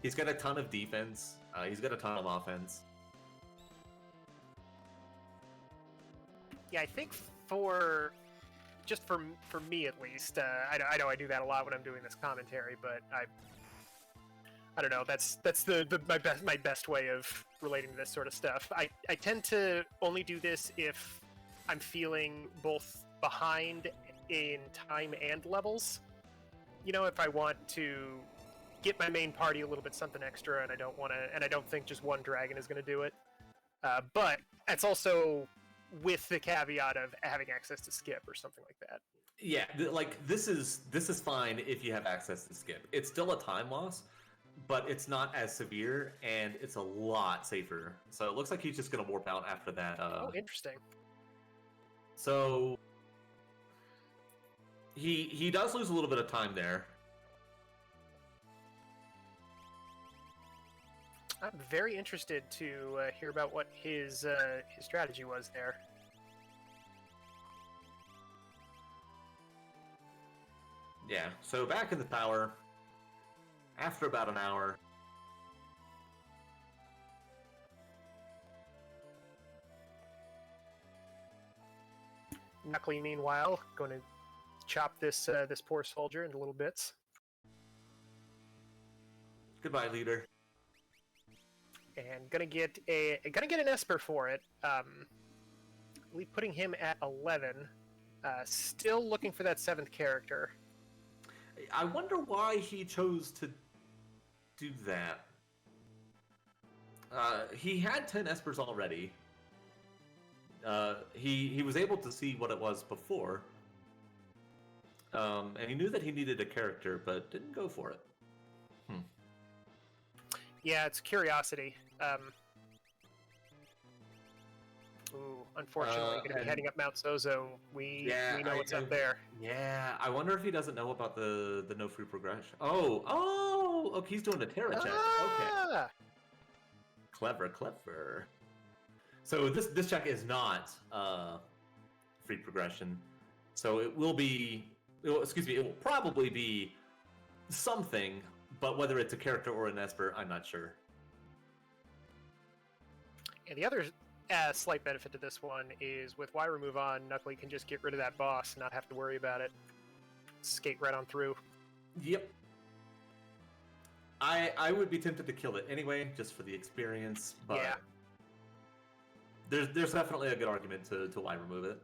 He's got a ton of defense. He's got a ton of offense. Yeah, I think for me at least, I know I do that a lot when I'm doing this commentary, but I don't know. That's my best way of relating to this sort of stuff. I tend to only do this if I'm feeling both behind in time and levels. You know, if I want to get my main party a little bit something extra, and I don't think just one dragon is going to do it. But it's also with the caveat of having access to skip or something like that. Yeah, this is fine if you have access to skip. It's still a time loss, but it's not as severe, and it's a lot safer. So it looks like he's just gonna warp out after that. Oh, interesting. So he does lose a little bit of time there. I'm very interested to hear about what his strategy was there. Yeah, so back in the tower, after about an hour. Knuckly, meanwhile, going to chop this poor soldier into little bits. Goodbye, leader. And gonna get an Esper for it. Putting him at 11. Still looking for that 7th character. I wonder why he chose to do that. He had 10 espers already. He was able to see what it was before. And he knew that he needed a character, but didn't go for it. Yeah, it's curiosity. Unfortunately, going to be heading up Mount Zozo. We know what's up there. Yeah, I wonder if he doesn't know about the no free progression. Oh, okay, he's doing a Terra check. Okay. Clever. So this check is not free progression. So it will probably be something, but whether it's a character or an Esper, I'm not sure. And the other slight benefit to this one is with Y remove on, Knuckly can just get rid of that boss and not have to worry about it. Skate right on through. Yep. I would be tempted to kill it anyway, just for the experience, but yeah. There's definitely a good argument to why remove it.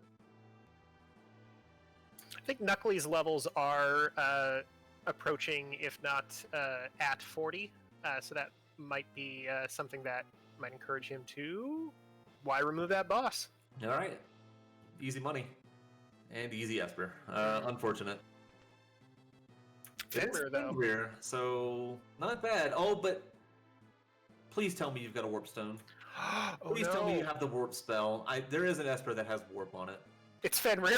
I think Knuckly's levels are approaching, if not at 40, so that might be something that might encourage him to why remove that boss. All right, easy money and easy Esper. Unfortunate. Fenrir, though. Fenrir, so not bad. Oh, but please tell me you've got a warp stone. Please tell me you have the warp spell. There is an Esper that has warp on it. It's Fenrir.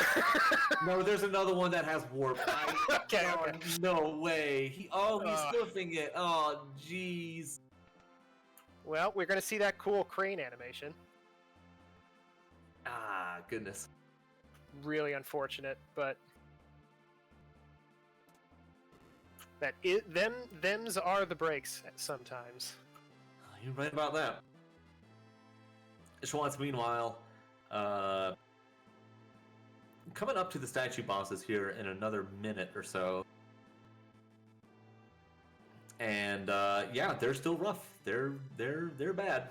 No, there's another one that has warp. Okay. No way. He's spoofing it. Oh, jeez. Well, we're gonna see that cool crane animation. Ah, goodness. Really unfortunate, but them's are the breaks sometimes. You're right about that. Schwantz, meanwhile, coming up to the statue bosses here in another minute or so. And yeah, they're still rough. They're bad.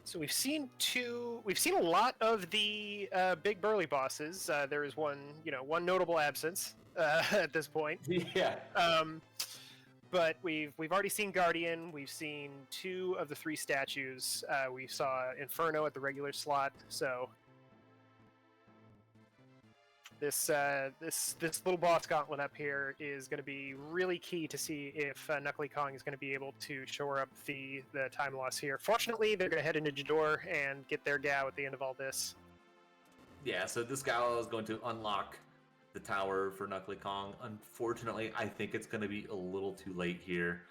So we've seen a lot of the big burly bosses. There is one notable absence at this point. Yeah. But we've already seen Guardian. We've seen 2 of the 3 statues. We saw Inferno at the regular slot. So this little boss gauntlet up here is going to be really key to see if Knuckly Kong is going to be able to shore up the time loss here. Fortunately, they're going to head into Jador and get their Gao at the end of all this. Yeah, so this Gao is going to unlock the tower for Knuckly Kong. Unfortunately, I think it's going to be a little too late here.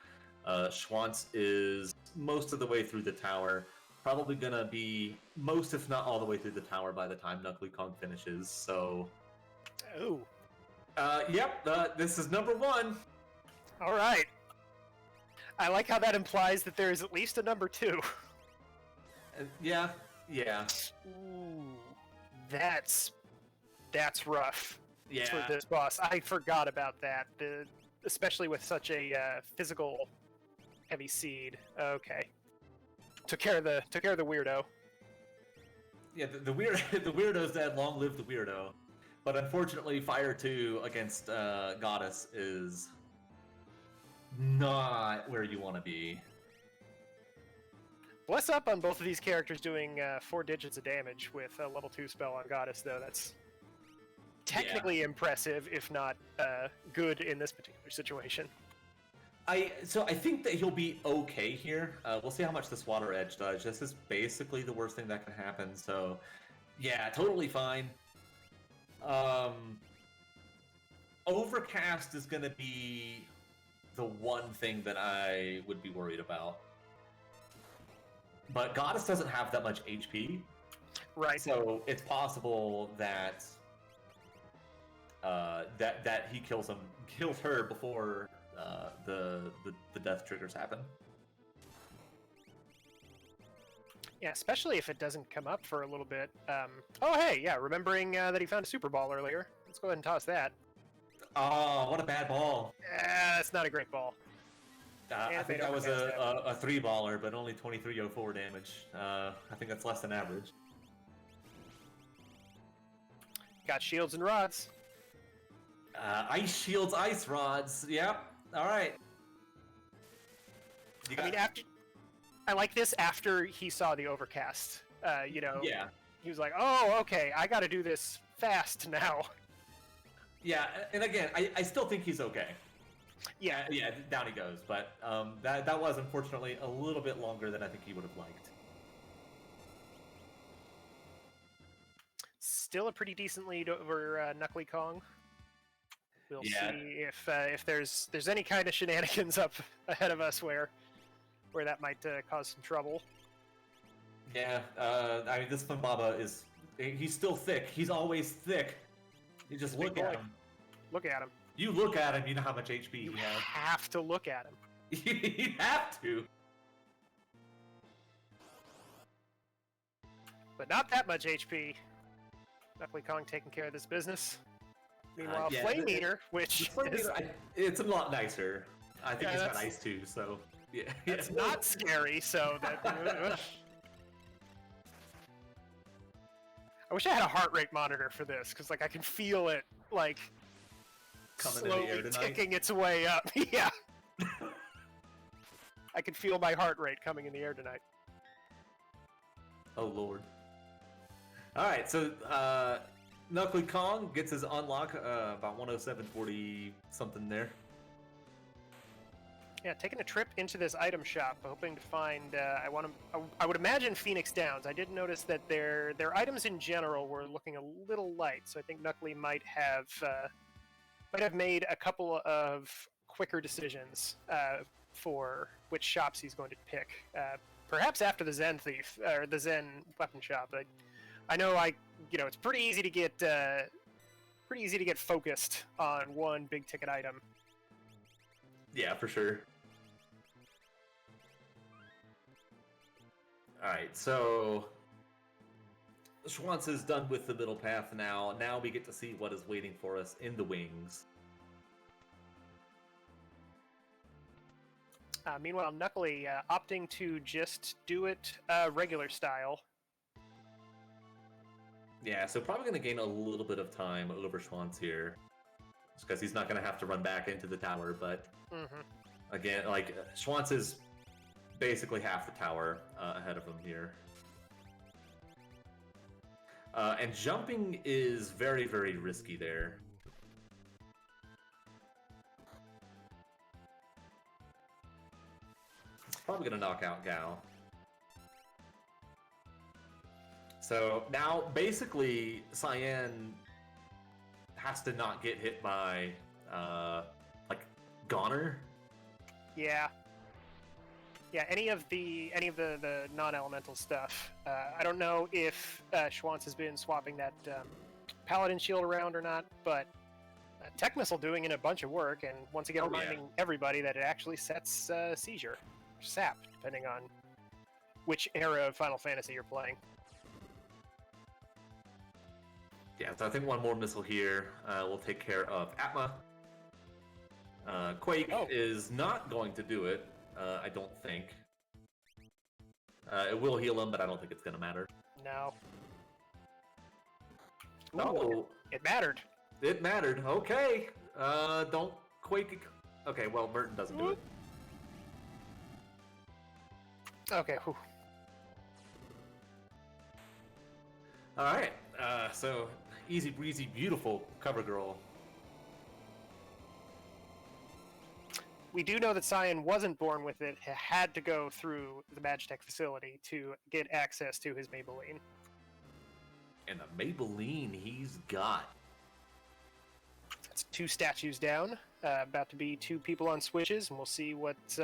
Schwantz is most of the way through the tower. Probably going to be most, if not all the way through the tower by the time Knuckly Kong finishes, so... Oh. Yep, this is number 1. All right. I like how that implies that there is at least a number 2. Yeah. Ooh, that's rough. Yeah. For this boss. I forgot about that. Especially with such a physical heavy seed. Okay. Took care of the weirdo. Yeah, the weirdo's dead. Long live the weirdo. But unfortunately, Fire 2 against Goddess is not where you want to be. Bless up on both of these characters doing 4 digits of damage with a level 2 spell on Goddess, though. That's technically impressive, if not good in this particular situation. So I think that he'll be okay here. We'll see how much this Water Edge does. This is basically the worst thing that can happen. So, yeah, totally fine. Overcast is going to be the one thing that I would be worried about. But Goddess doesn't have that much HP. Right. So it's possible that that he kills her before the death triggers happen. Yeah, especially if it doesn't come up for a little bit. Oh, hey, yeah, remembering that he found a super ball earlier. Let's go ahead and toss that. Oh, what a bad ball. That's not a great ball. I think that was a 3-baller, but only 2304 damage. I think that's less than average. got shields and rods. Ice shields, ice rods. Yep. All right. I mean, I like this after he saw the overcast. Yeah. He was like, "Oh, okay, I got to do this fast now." Yeah, and again, I still think he's okay. Yeah. Yeah, down he goes. But that was unfortunately a little bit longer than I think he would have liked. Still a pretty decent lead over Knuckly Kong. We'll Yeah. see if there's any kind of shenanigans up ahead of us where that might cause some trouble. Yeah, I mean, this Fumbaba he's still thick. He's always thick. You just look Big at boy. him. Look at him. You look at him, you know how much HP You he has. have to look at him. You have to. But not that much HP. Knuckly Kong taking care of this business. Meanwhile, yeah, Flame Eater, which is, It's a lot nicer. I think Yeah, he's got that's- ice too, so yeah. it's not scary, so that... I wish I had a heart rate monitor for this, because like I can feel it like Coming in the air slowly tonight. ticking its way up. Yeah. I can feel my heart rate coming in the air tonight. Oh lord. Alright, so Knuckly Kong gets his unlock about 107.40 something there. Yeah, taking a trip into this item shop, hoping to find. I would imagine Phoenix Downs. I did notice that their items in general were looking a little light, so I think Knuckly might have made a couple of quicker decisions for which shops he's going to pick. Perhaps after the Zen Thief or the Zen Weapon Shop. I know it's pretty easy to get focused on one big ticket item. Yeah, for sure. Alright, so Schwantz is done with the middle path now. Now we get to see what is waiting for us in the wings. Meanwhile, Knuckly opting to just do it regular style. Yeah, so probably going to gain a little bit of time over Schwantz here. Just because he's not going to have to run back into the tower, but again, like, Schwantz is basically half the tower ahead of him here. And jumping is very, very risky there. It's probably going to knock out Gao. So now, basically, Cyan has to not get hit by, like, Goner. Yeah. Yeah, any of the non-elemental stuff. I don't know if Schwantz has been swapping that Paladin shield around or not, but Tech Missile doing in a bunch of work, and once again reminding everybody that it actually sets Seizure, or Sap, depending on which era of Final Fantasy you're playing. Yeah, so I think one more missile here will take care of Atma. Quake is not going to do it, I don't think. It will heal him, but I don't think it's going to matter. No. Oh, It mattered. it mattered. Okay. Don't Quake. Okay, well, Merton doesn't do it. Okay. Whew. All right. So easy breezy, beautiful cover girl. We do know that Cyan wasn't born with it. He had to go through the Magitech facility to get access to his Maybelline. And the Maybelline he's got. That's 2 statues down. About to be 2 people on switches, and we'll see what's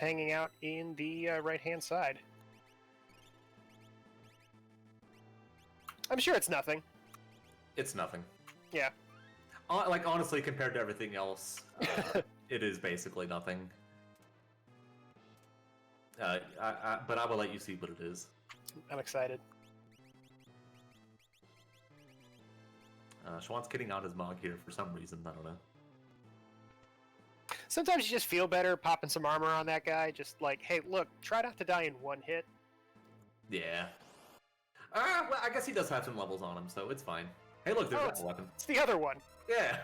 hanging out in the right-hand side. I'm sure it's nothing. It's nothing. Yeah. Like, honestly, compared to everything else, it is basically nothing. But I will let you see what it is. I'm excited. Schwantz getting out his mug here for some reason. I don't know. Sometimes you just feel better popping some armor on that guy. Just like, hey, look, try not to die in one hit. Yeah. Well, I guess he does have some levels on him, so it's fine. Hey, look, there's Oh, that weapon. It's the other one. Yeah.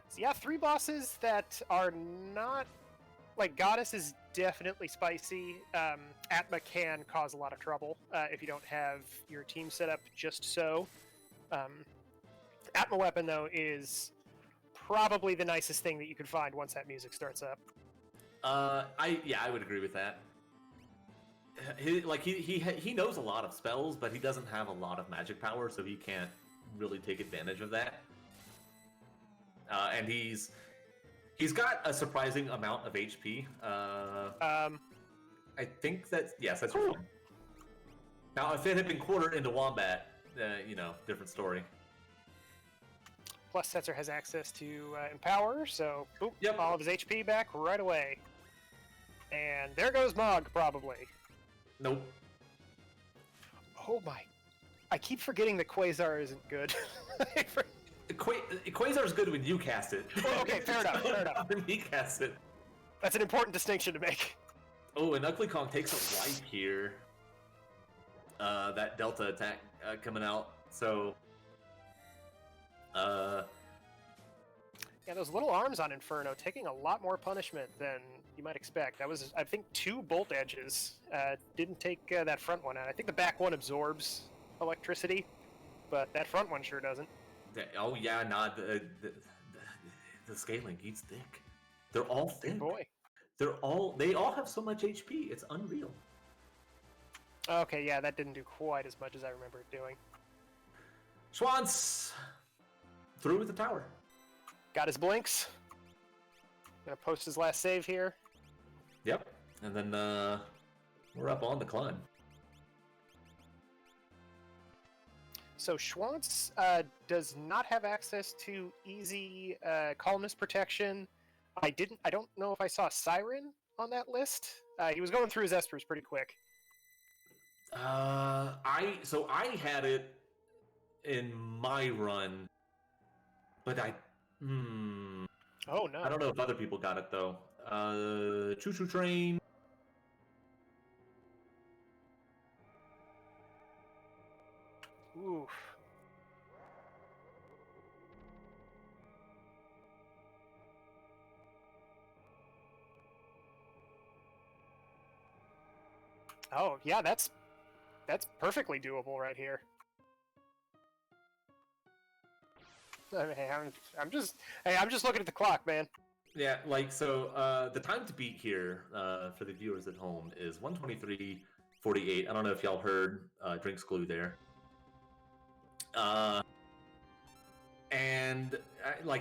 So yeah, 3 bosses that are not... Like, Goddess is definitely spicy. Atma can cause a lot of trouble if you don't have your team set up just so. Atma weapon, though, is probably the nicest thing that you could find once that music starts up. I would agree with that. He knows a lot of spells, but he doesn't have a lot of magic power, so he can't really take advantage of that. And he's got a surprising amount of HP. I think that's that's right. Now, if it had been quartered into Wombat, different story. Plus, Setzer has access to Empower, so boop, Yep. all of his HP back right away. And there goes Mog, probably. Nope. Oh my. I keep forgetting that Quasar isn't good. Quasar's good when you cast it. Well, okay, fair enough, fair enough. When he casts it. That's an important distinction to make. Oh, and Ugly Kong takes a wipe here. That Delta attack coming out. So, Yeah, those little arms on Inferno taking a lot more punishment than you might expect. That was, I think, 2 bolt edges. Didn't take that front one out. I think the back one absorbs electricity, but that front one sure doesn't. oh yeah, the scaling, he's thick. They're all thick. Good boy. They all have so much HP. It's unreal. Okay, yeah, that didn't do quite as much as I remember it doing. Schwanz through with the tower. Got his blinks. Gonna post his last save here. Yep, and then we're up on the climb. So Schwantz does not have access to easy columnist protection. I don't know if I saw Siren on that list. He was going through his espers pretty quick. I had it in my run, but Oh no. I don't know if other people got it though. Choo Choo Train. Oof. Oh yeah, that's perfectly doable right here. I mean, I'm just looking at the clock, man. Yeah, the time to beat here for the viewers at home is 1:23:48. I don't know if y'all heard Drinks Glue there. And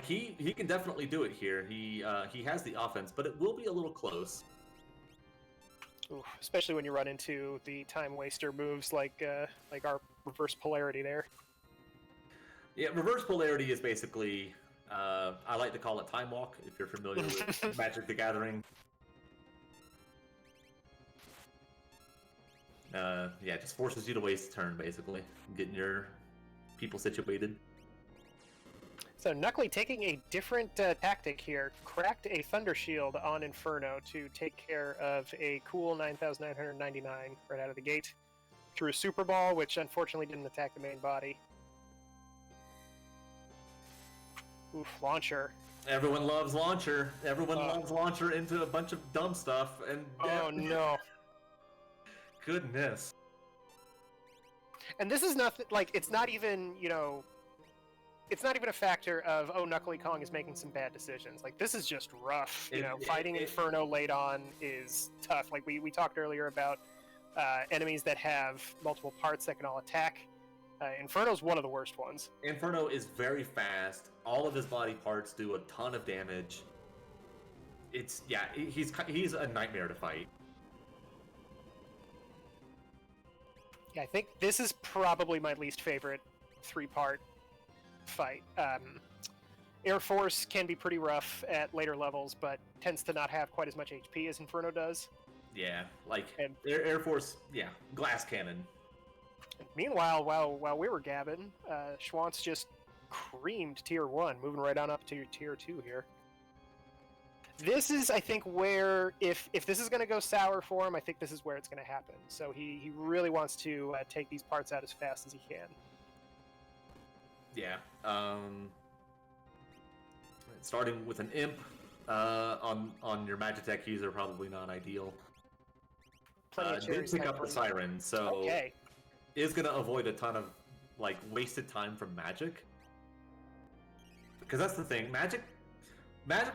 he can definitely do it here. He has the offense, but it will be a little close. Ooh, especially when you run into the time waster moves like our reverse polarity there. Yeah, reverse polarity is basically I like to call it time walk if you're familiar with Magic the Gathering. Yeah, just forces you to waste a turn basically, getting your people situated. So Knuckly taking a different tactic here, cracked a Thunder Shield on Inferno to take care of a cool 9,999 right out of the gate. Threw a Super Ball, which unfortunately didn't attack the main body. Oof, Launcher. Everyone loves Launcher. Everyone loves Launcher into a bunch of dumb stuff, and oh no. Goodness. And this is nothing, like, it's not even, it's not even a factor of, oh, Knuckly Kong is making some bad decisions. Like, this is just rough. Fighting Inferno late on is tough. Like, we talked earlier about enemies that have multiple parts that can all attack. Inferno's one of the worst ones. Inferno is very fast. All of his body parts do a ton of damage. He's a nightmare to fight. Yeah, I think this is probably my least favorite 3-part fight. Air Force can be pretty rough at later levels, but tends to not have quite as much HP as Inferno does. Yeah, Air Force, glass cannon. And meanwhile, while we were gabbing, Schwantz just creamed Tier 1, moving right on up to Tier 2 here. This is, I think, where if this is going to go sour for him, I think this is where it's going to happen. So he really wants to take these parts out as fast as he can. Yeah. Starting with an imp on your Magitech user, probably not ideal. Plenty of Did cherries. pick up the siren, so Okay. is gonna avoid a ton of like wasted time from magic. Because that's the thing, magic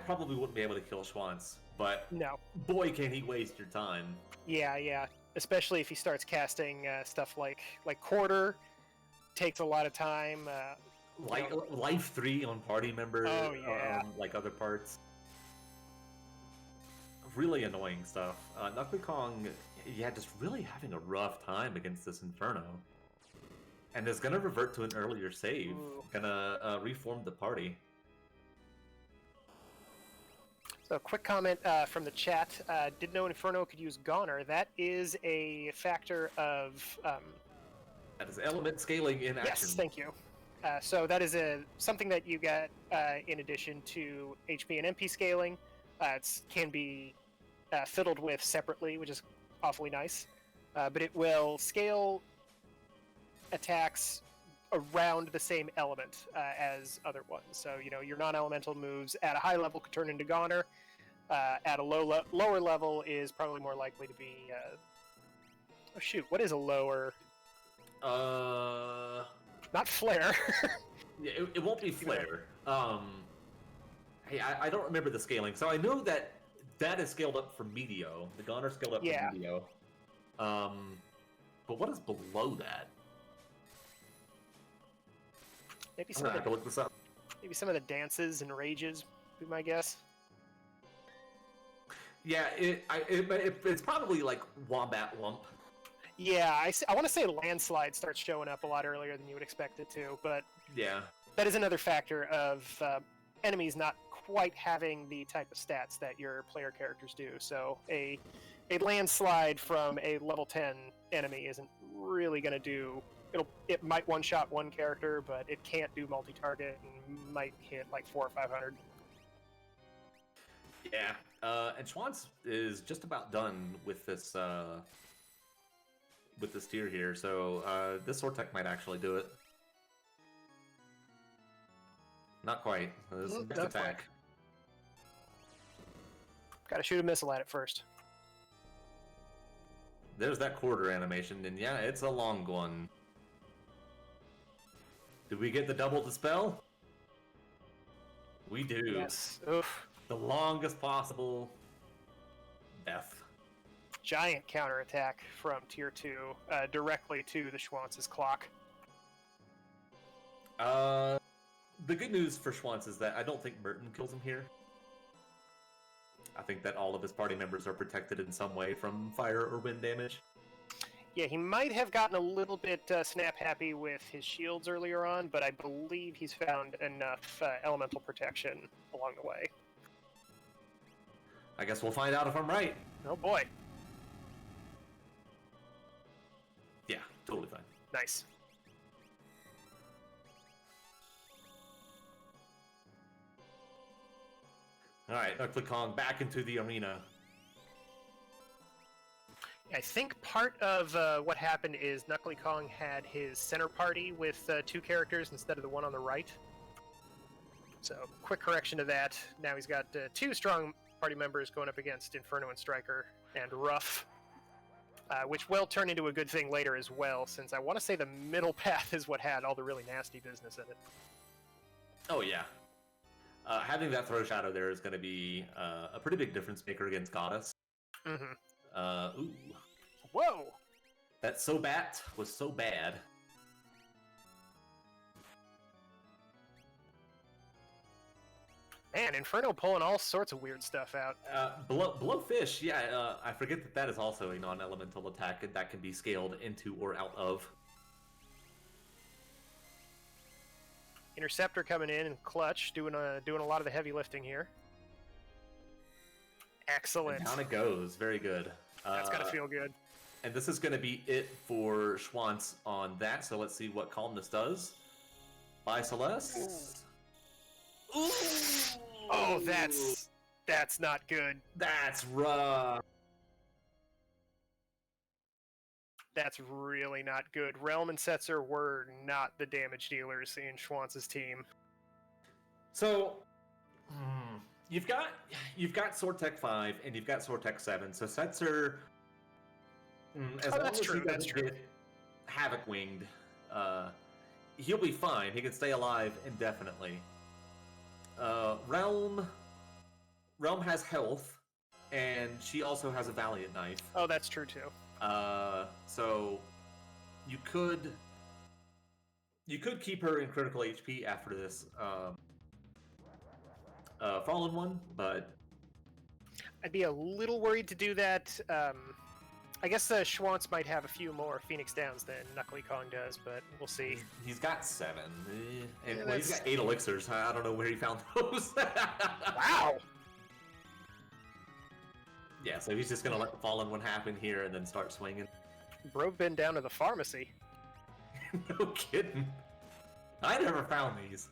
probably wouldn't be able to kill Schwantz, but No. boy can he waste your time. Yeah. Especially if he starts casting stuff like quarter, takes a lot of time. Like life 3 on party member. Oh, yeah. Like other parts. Really annoying stuff. Knuckly Kong, yeah, just really having a rough time against this Inferno. And is gonna revert to an earlier save. Ooh. Gonna reform the party. So, a quick comment from the chat. Didn't know Inferno could use Goner. That is a factor of... That is element scaling in action. Yes, thank you. So that is something that you get in addition to HP and MP scaling. It can be fiddled with separately, which is awfully nice. But it will scale attacks around the same element as other ones. So, your non-elemental moves at a high level could turn into Goner. At a lower level is probably more likely to be... oh shoot, what is a lower... Not Flare. Yeah, it won't be Flare. Hey, I don't remember the scaling. So I know that is scaled up for Meteo. The Goner scaled up for Meteo. But what is below that? Maybe I'm gonna have to look this up. Maybe some of the dances and rages, would be my guess. Yeah, it's probably like Wombat Lump. Yeah, I want to say Landslide starts showing up a lot earlier than you would expect it to, but Yeah. that is another factor of enemies not quite having the type of stats that your player characters do. So a Landslide from a level 10 enemy isn't really going to do... It might one-shot one character, but it can't do multi-target and might hit like 400 or 500. Yeah, and Schwantz is just about done with this tier here, so this Sword Tech might actually do it. Not quite. This is next attack. Gotta shoot a missile at it first. There's that quarter animation, and yeah, it's a long one. Did we get the double dispel? We do. Yes. Oof. The longest possible death. Giant counterattack from tier 2 directly to the Schwantz's clock. The good news for Schwantz is that I don't think Merton kills him here. I think that all of his party members are protected in some way from fire or wind damage. Yeah, he might have gotten a little bit snap-happy with his shields earlier on, but I believe he's found enough elemental protection along the way. I guess we'll find out if I'm right. Oh boy. Yeah, totally fine. Nice. Alright, Knuckly Kong back into the arena. I think part of what happened is Knuckly Kong had his center party with 2 characters instead of the one on the right. So, quick correction to that. Now he's got 2 strong party members going up against Inferno and Striker and Ruff. Which will turn into a good thing later as well, since I want to say the middle path is what had all the really nasty business in it. Oh yeah. Having that throw shadow there is going to be a pretty big difference maker against Goddess. Mm-hmm. Ooh. Whoa! That Sobat was so bad. Man, Inferno pulling all sorts of weird stuff out. Blowfish, yeah, I forget that is also a non-elemental attack that can be scaled into or out of. Interceptor coming in and clutch, doing a lot of the heavy lifting here. Excellent. And down it goes. Very good. That's gotta feel good. And this is going to be it for Schwantz on that, so let's see what Calmness does. Bye, Celeste. Ooh. Oh, that's That's not good. That's rough. That's really not good. Realm and Setzer were not the damage dealers in Schwantz's team. So, you've got Sword Tech 5 and you've got Sword Tech 7. So Setzer, as long as he doesn't get Havoc Winged, he'll be fine. He can stay alive indefinitely. Realm has health, and she also has a Valiant Knife. Oh, that's true too. So you could keep her in critical HP after this Fallen one, but I'd be a little worried to do that. I guess Schwantz might have a few more Phoenix Downs than Knuckly Kong does, but we'll see. He's got 7, and well, he's got 8 elixirs. I don't know where he found those. Wow. Yeah, so he's just gonna let the Fallen one happen here and then start swinging. Bro, been down to the pharmacy. No kidding. I never found these.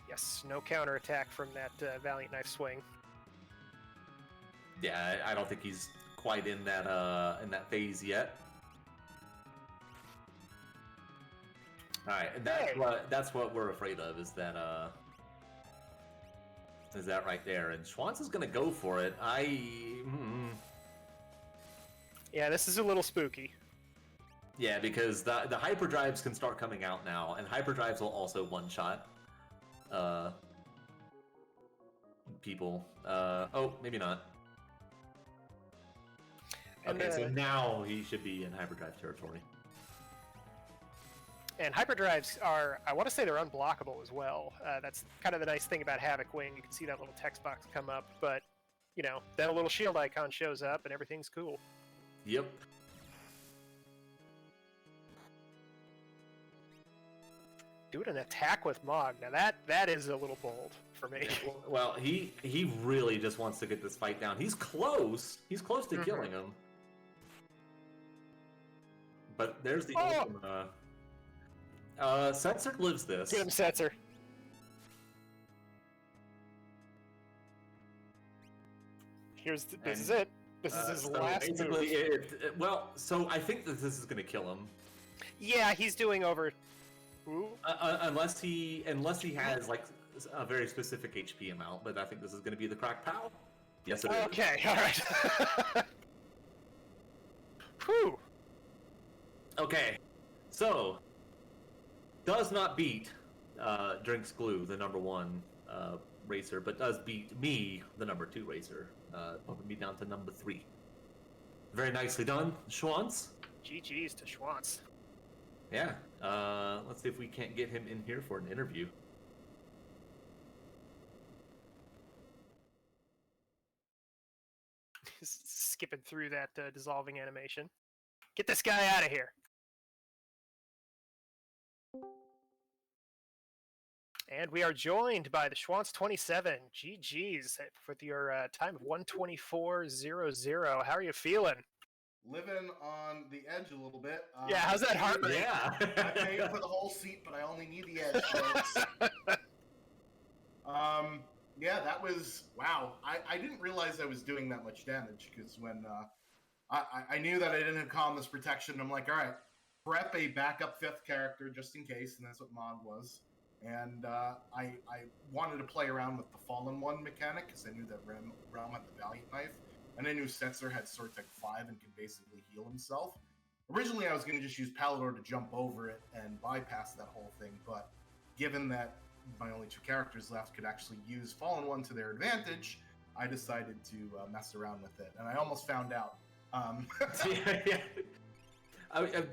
Yes, no counterattack from that Valiant Knife swing. Yeah, I don't think he's quite in that phase yet. All right, and that's what we're afraid of is that right there. And Schwantz is gonna go for it. Yeah, this is a little spooky. Yeah, because the hyperdrives can start coming out now, and hyperdrives will also one-shot people. Oh, maybe not. And okay, so now he should be in hyperdrive territory. And hyperdrives are, I want to say they're unblockable as well. That's kind of the nice thing about Havoc Wing. You can see that little text box come up, but, you know, then a little shield icon shows up and everything's cool. Yep. Doing an attack with Mog. Now that is a little bold for me. Yeah, well, he really just wants to get this fight down. He's close. He's close to killing him. But there's the ultimate. Setzer lives this. Get him, Setzer. This is it. This is his last move. Well, so I think that this is going to kill him. Yeah, he's doing over. Unless he has like a very specific HP amount, but I think this is going to be the crack pow. Yes, it is. Okay, all right. Whew. Okay, so does not beat Drinks Glue, the #1 racer, but does beat me, the #2 racer, bumping me down to #3. Very nicely done, Schwantz. GG's to Schwantz. Yeah, let's see if we can't get him in here for an interview. Skipping through that dissolving animation. Get this guy out of here. And we are joined by the Schwantz 27. GG's with your time of 1:24.00. How are you feeling? Living on the edge a little bit. Yeah, how's that heart rate? Yeah. I paid for the whole seat, but I only need the edge, folks. Yeah, that was, wow. I didn't realize I was doing that much damage, because when I knew that I didn't have Calmness Protection, I'm like, all right, prep a backup 5th character just in case, and that's what Mod was. And I wanted to play around with the Fallen One mechanic, because I knew that Realm had the Valiant Knife. And I knew Setzer had Sword Tech 5 and could basically heal himself. Originally, I was going to just use Palador to jump over it and bypass that whole thing, but given that my only 2 characters left could actually use Fallen One to their advantage, I decided to mess around with it. And I almost found out. Yeah.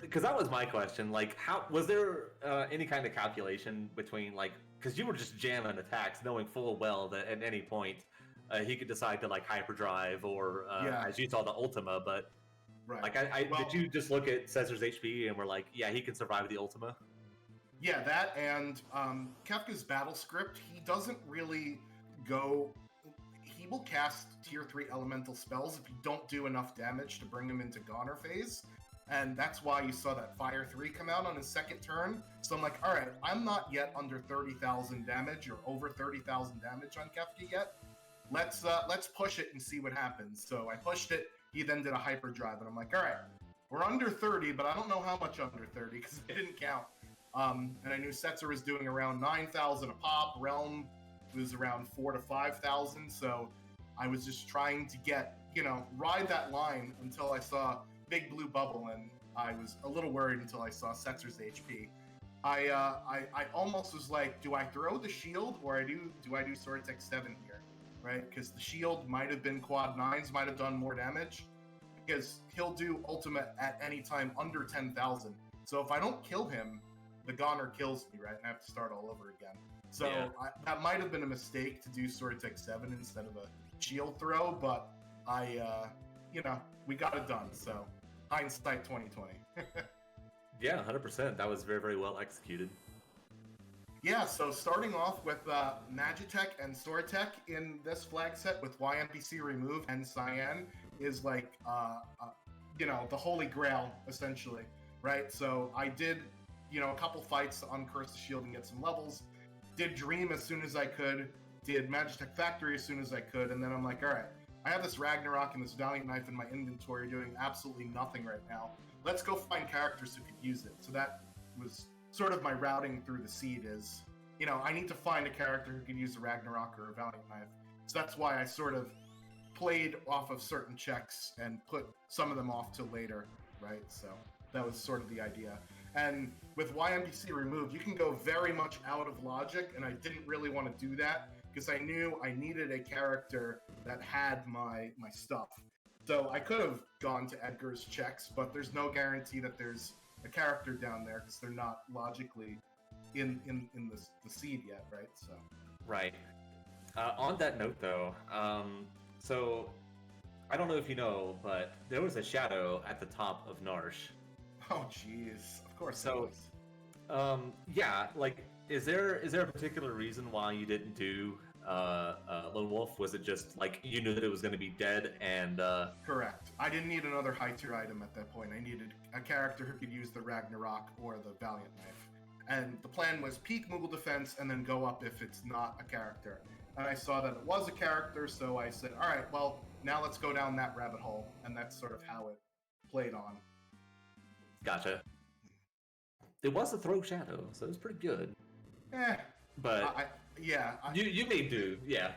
Because that was my question. Like, how was there any kind of calculation between, like, because you were just jamming attacks, knowing full well that at any point he could decide to like hyperdrive or as you saw the Ultima, but Right. like did you just look at Setzer's HP and we're like, yeah, he can survive the Ultima? Yeah, that and Kefka's battle script, he doesn't really go. He will cast tier 3 elemental spells if you don't do enough damage to bring him into Goner phase. and that's why you saw that Fire 3 come out on his second turn. So I'm like, all right, I'm not yet under 30,000 damage or over 30,000 damage on Kefka yet. Let's push it and see what happens. So I pushed it. He then did a hyperdrive, and I'm like, all right, we're under 30, but I don't know how much under 30 because I didn't count. And I knew Setzer was doing around 9,000 a pop. Realm was around 4,000 to 5,000. So I was just trying to get, ride that line until I saw Big Blue Bubble, and I was a little worried until I saw Setzer's HP. I almost was like, do I throw the shield or do I do Sword Tech 7 here, right? Because the shield might have been quad 9s, might have done more damage, because he'll do ultimate at any time under 10,000. So if I don't kill him, the Goner kills me, right? And I have to start all over again. So Yeah. that might have been a mistake to do Sword Tech 7 instead of a shield throw, but we got it done. So hindsight 2020. Yeah, 100%. That was very, very well executed. Yeah, so starting off with Magitech and Sword Tech in this flag set with YMPC remove and Cyan is like, the holy grail, essentially, right? So I did, a couple fights to uncurse the shield and get some levels, did Dream as soon as I could, did Magitech Factory as soon as I could, and then I'm like, all right, I have this Ragnarok and this Valiant Knife in my inventory doing absolutely nothing right now. Let's go find characters who could use it. So that was sort of my routing through the seed is, I need to find a character who could use a Ragnarok or a Valiant Knife. So that's why I sort of played off of certain checks and put some of them off to later, right? So that was sort of the idea. And with YMPC removed, you can go very much out of logic, and I didn't really want to do that because I knew I needed a character that had my stuff. So I could have gone to Edgar's checks, but there's no guarantee that there's a character down there because they're not logically in the seed yet, right? So Right. On that note, though, so I don't know if you know, but there was a shadow at the top of Narsh. oh jeez, of course. So, there was. yeah, like, is there a particular reason why you didn't do Lone Wolf? Was it just like you knew that it was going to be dead and Correct. I didn't need another high tier item at that point. I needed a character who could use the Ragnarok or the Valiant Knife. And the plan was peak Moogle defense and then go up if it's not a character. And I saw that it was a character, so I said, all right, well, now let's go down that rabbit hole. And that's sort of how it played on. Gotcha. It was a throw shadow, so it was pretty good. But you may do, yeah.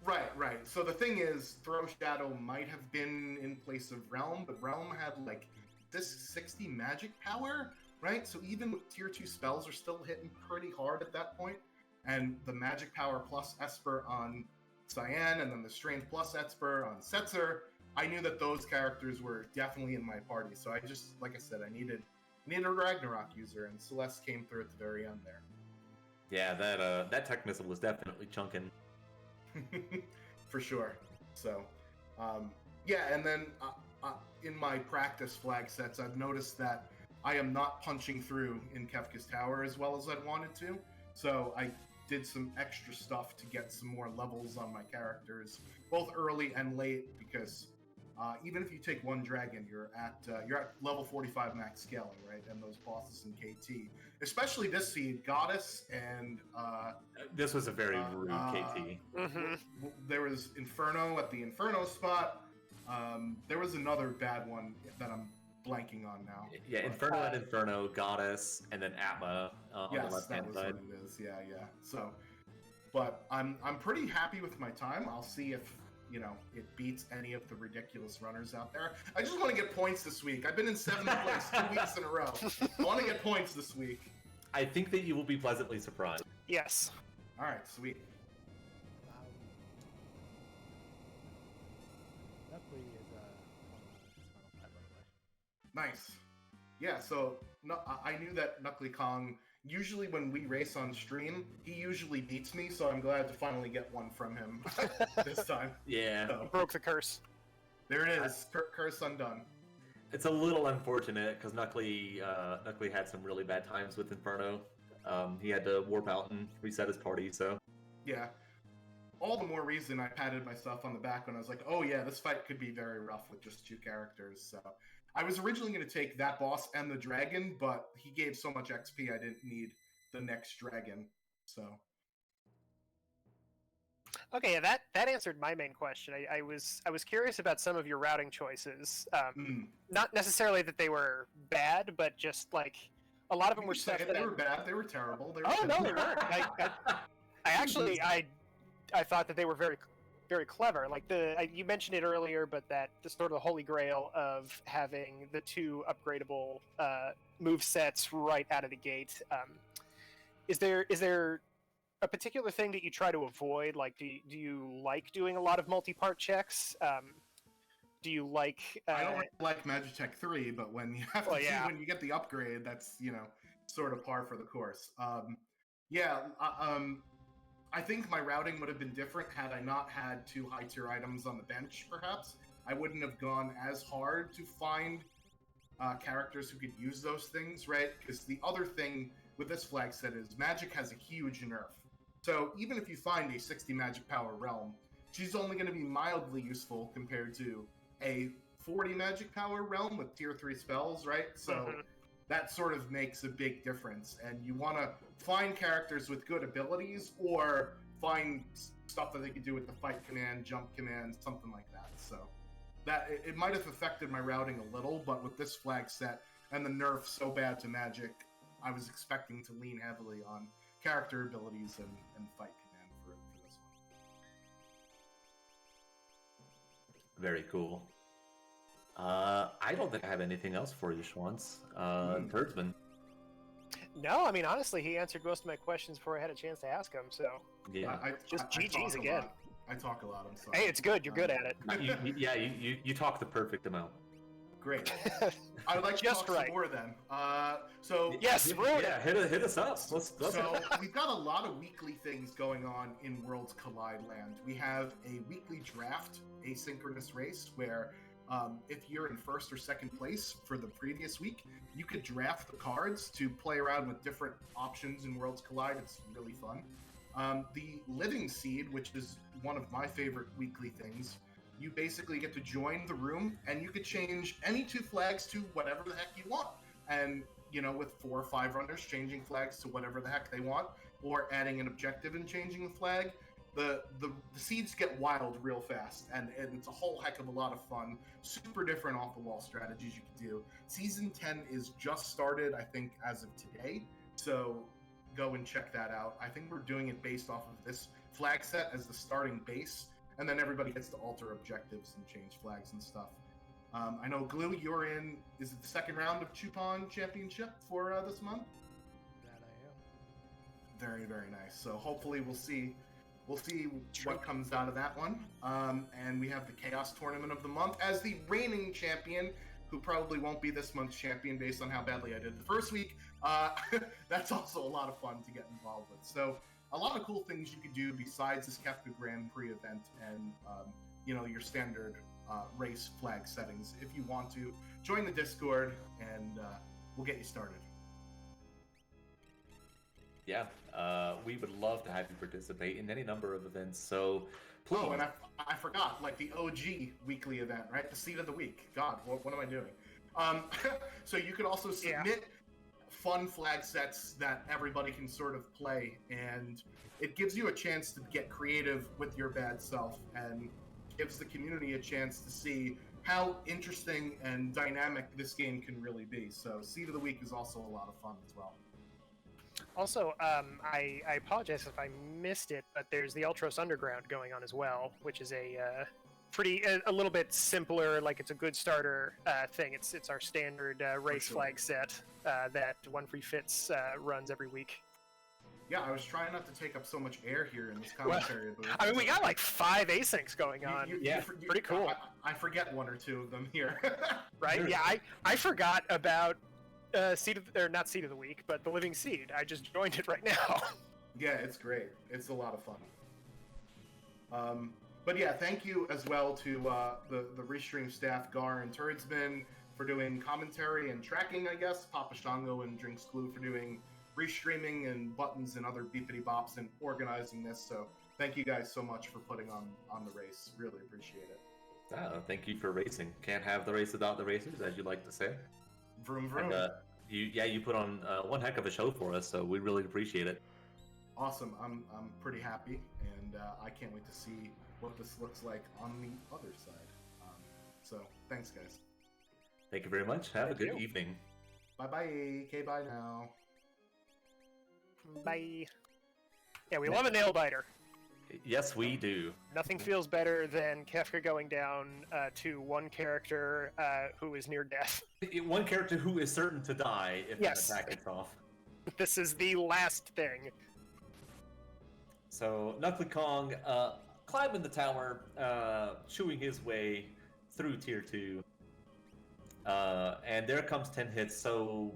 Right. So the thing is, Throw Shadow might have been in place of Realm, but Realm had like this 60 magic power, right? So even with tier 2 spells are still hitting pretty hard at that point. And the magic power plus Esper on Cyan, and then the strength plus Esper on Setzer, I knew that those characters were definitely in my party. So I just, like I said, I needed a Ragnarok user, and Celeste came through at the very end there. Yeah, that tech missile was definitely chunking. For sure. So, and then in my practice flag sets, I've noticed that I am not punching through in Kefka's Tower as well as I wanted to. So I did some extra stuff to get some more levels on my characters, both early and late, because even if you take one dragon, you're at level 45 max scaling, right? And those bosses in KT, especially this seed, Goddess and this was a very rude KT. Mm-hmm. There was Inferno at the Inferno spot. There was another bad one that I'm blanking on now. Yeah, Inferno and Inferno, Goddess, and then Atma on the Yes, left-hand that was side. what it is. Yeah. So, but I'm pretty happy with my time. I'll see if it beats any of the ridiculous runners out there. I just want to get points this week. I've been in 7th place 2 weeks in a row. I want to get points this week. I think that you will be pleasantly surprised. Yes. All right, sweet. Definitely is Final Five, by the way. Nice. Yeah, so I knew that Knuckly Kong, usually when we race on stream, he usually beats me, so I'm glad to finally get one from him this time. Yeah. So, Broke the curse. there it is. Curse undone. It's a little unfortunate because Knuckly had some really bad times with Inferno. He had to warp out and reset his party, so... Yeah. All the more reason I patted myself on the back when I was like, oh yeah, this fight could be very rough with just 2 characters. So I was originally going to take that boss and the dragon, but he gave so much XP I didn't need the next dragon. So Okay, yeah, that answered my main question. I was curious about some of your routing choices. Not necessarily that they were bad, but just like a lot of them were stuff that they were bad. They were terrible. They were Oh no, they weren't. I thought that they were very very clever. Like you mentioned it earlier, but that the sort of the holy grail of having the 2 upgradable move sets right out of the gate. Is there a particular thing that you try to avoid? Like, do you like doing a lot of multi-part checks? Do you like? I don't like Magitech 3, but when you have when you get the upgrade, that's sort of par for the course. I think my routing would have been different had I not had 2 high tier items on the bench. Perhaps I wouldn't have gone as hard to find characters who could use those things, right? Because the other thing with this flag set is Magic has a huge nerf. So even if you find a 60 magic power realm, she's only going to be mildly useful compared to a 40 magic power realm with tier 3 spells, right? So that sort of makes a big difference. And you want to find characters with good abilities or find stuff that they could do with the fight command, jump command, something like that. So that it might have affected my routing a little, but with this flag set and the nerf so bad to Magic, I was expecting to lean heavily on character abilities and fight command for this one. Very cool. I don't think I have anything else for you, Schwantz. Turdsman. No, I mean honestly, he answered most of my questions before I had a chance to ask him. So yeah, just GG's again. I talk a lot. I'm sorry. Hey, it's good. You're good at it. You talk the perfect amount. Great. I would like to talk some more then. Yes, hit us up. Let's so we've got a lot of weekly things going on in Worlds Collide land. We have a weekly draft asynchronous race where if you're in first or second place for the previous week, you could draft the cards to play around with different options in Worlds Collide. It's really fun. The Living Seed, which is one of my favorite weekly things, you basically get to join the room and you could change any 2 flags to whatever the heck you want. And, with 4 or 5 runners changing flags to whatever the heck they want, or adding an objective and changing the flag, the seeds get wild real fast, and it's a whole heck of a lot of fun. Super different off-the-wall strategies you can do. Season 10 is just started, I think, as of today, so go and check that out. I think we're doing it based off of this flag set as the starting base, and then everybody gets to alter objectives and change flags and stuff. I know, Glue, you're in, is it the second round of Chupon Championship for this month? That I am. Very, very nice. So hopefully we'll see what comes out of that one. And we have the Chaos Tournament of the month as the reigning champion, who probably won't be this month's champion based on how badly I did the first week. That's also a lot of fun to get involved with. So a lot of cool things you could do besides this Kefka Grand Prix event and your standard race flag settings. If you want to, join the Discord and we'll get you started. Yeah, we would love to have you participate in any number of events, so please. Oh, and I forgot, like the OG weekly event, right? The Seed of the Week. God, what am I doing? So you could also submit fun flag sets that everybody can sort of play, and it gives you a chance to get creative with your bad self, and gives the community a chance to see how interesting and dynamic this game can really be. So Seed of the Week is also a lot of fun as well. Also, I apologize if I missed it, but there's the Ultros Underground going on as well, which is a little bit simpler. Like, it's a good starter thing. It's our standard race flag set that One Free Fits runs every week. Yeah, I was trying not to take up so much air here in this commentary booth. I mean, we got like 5 asyncs going on. Pretty cool. I forget 1 or 2 of them here. Right? Sure. Yeah, I forgot about not Seed of the Week, but the Living Seed. I just joined it right now. Yeah, it's great. It's a lot of fun. But yeah, thank you as well to the Restream staff, Gar and Turdsman, for doing commentary and tracking, I guess. Papa Shango and Drinks Glue for doing restreaming and buttons and other beepity bops and organizing this. So thank you guys so much for putting on the race. Really appreciate it. Thank you for racing. Can't have the race without the racers, as you like to say. Vroom vroom. And, you put on one heck of a show for us, so we really appreciate it. Awesome. I'm pretty happy, and I can't wait to see what this looks like on the other side. So thanks, guys. Thank you very much. Have a good evening. Bye bye. Okay, bye now. Bye. Yeah, we love a nail biter. Yes, we do. Nothing feels better than Kefka going down to one character who is near death. One character who is certain to die if an attack gets off. This is the last thing. So, Knuckly Kong climbing the tower, chewing his way through Tier 2. And there comes 10 hits, so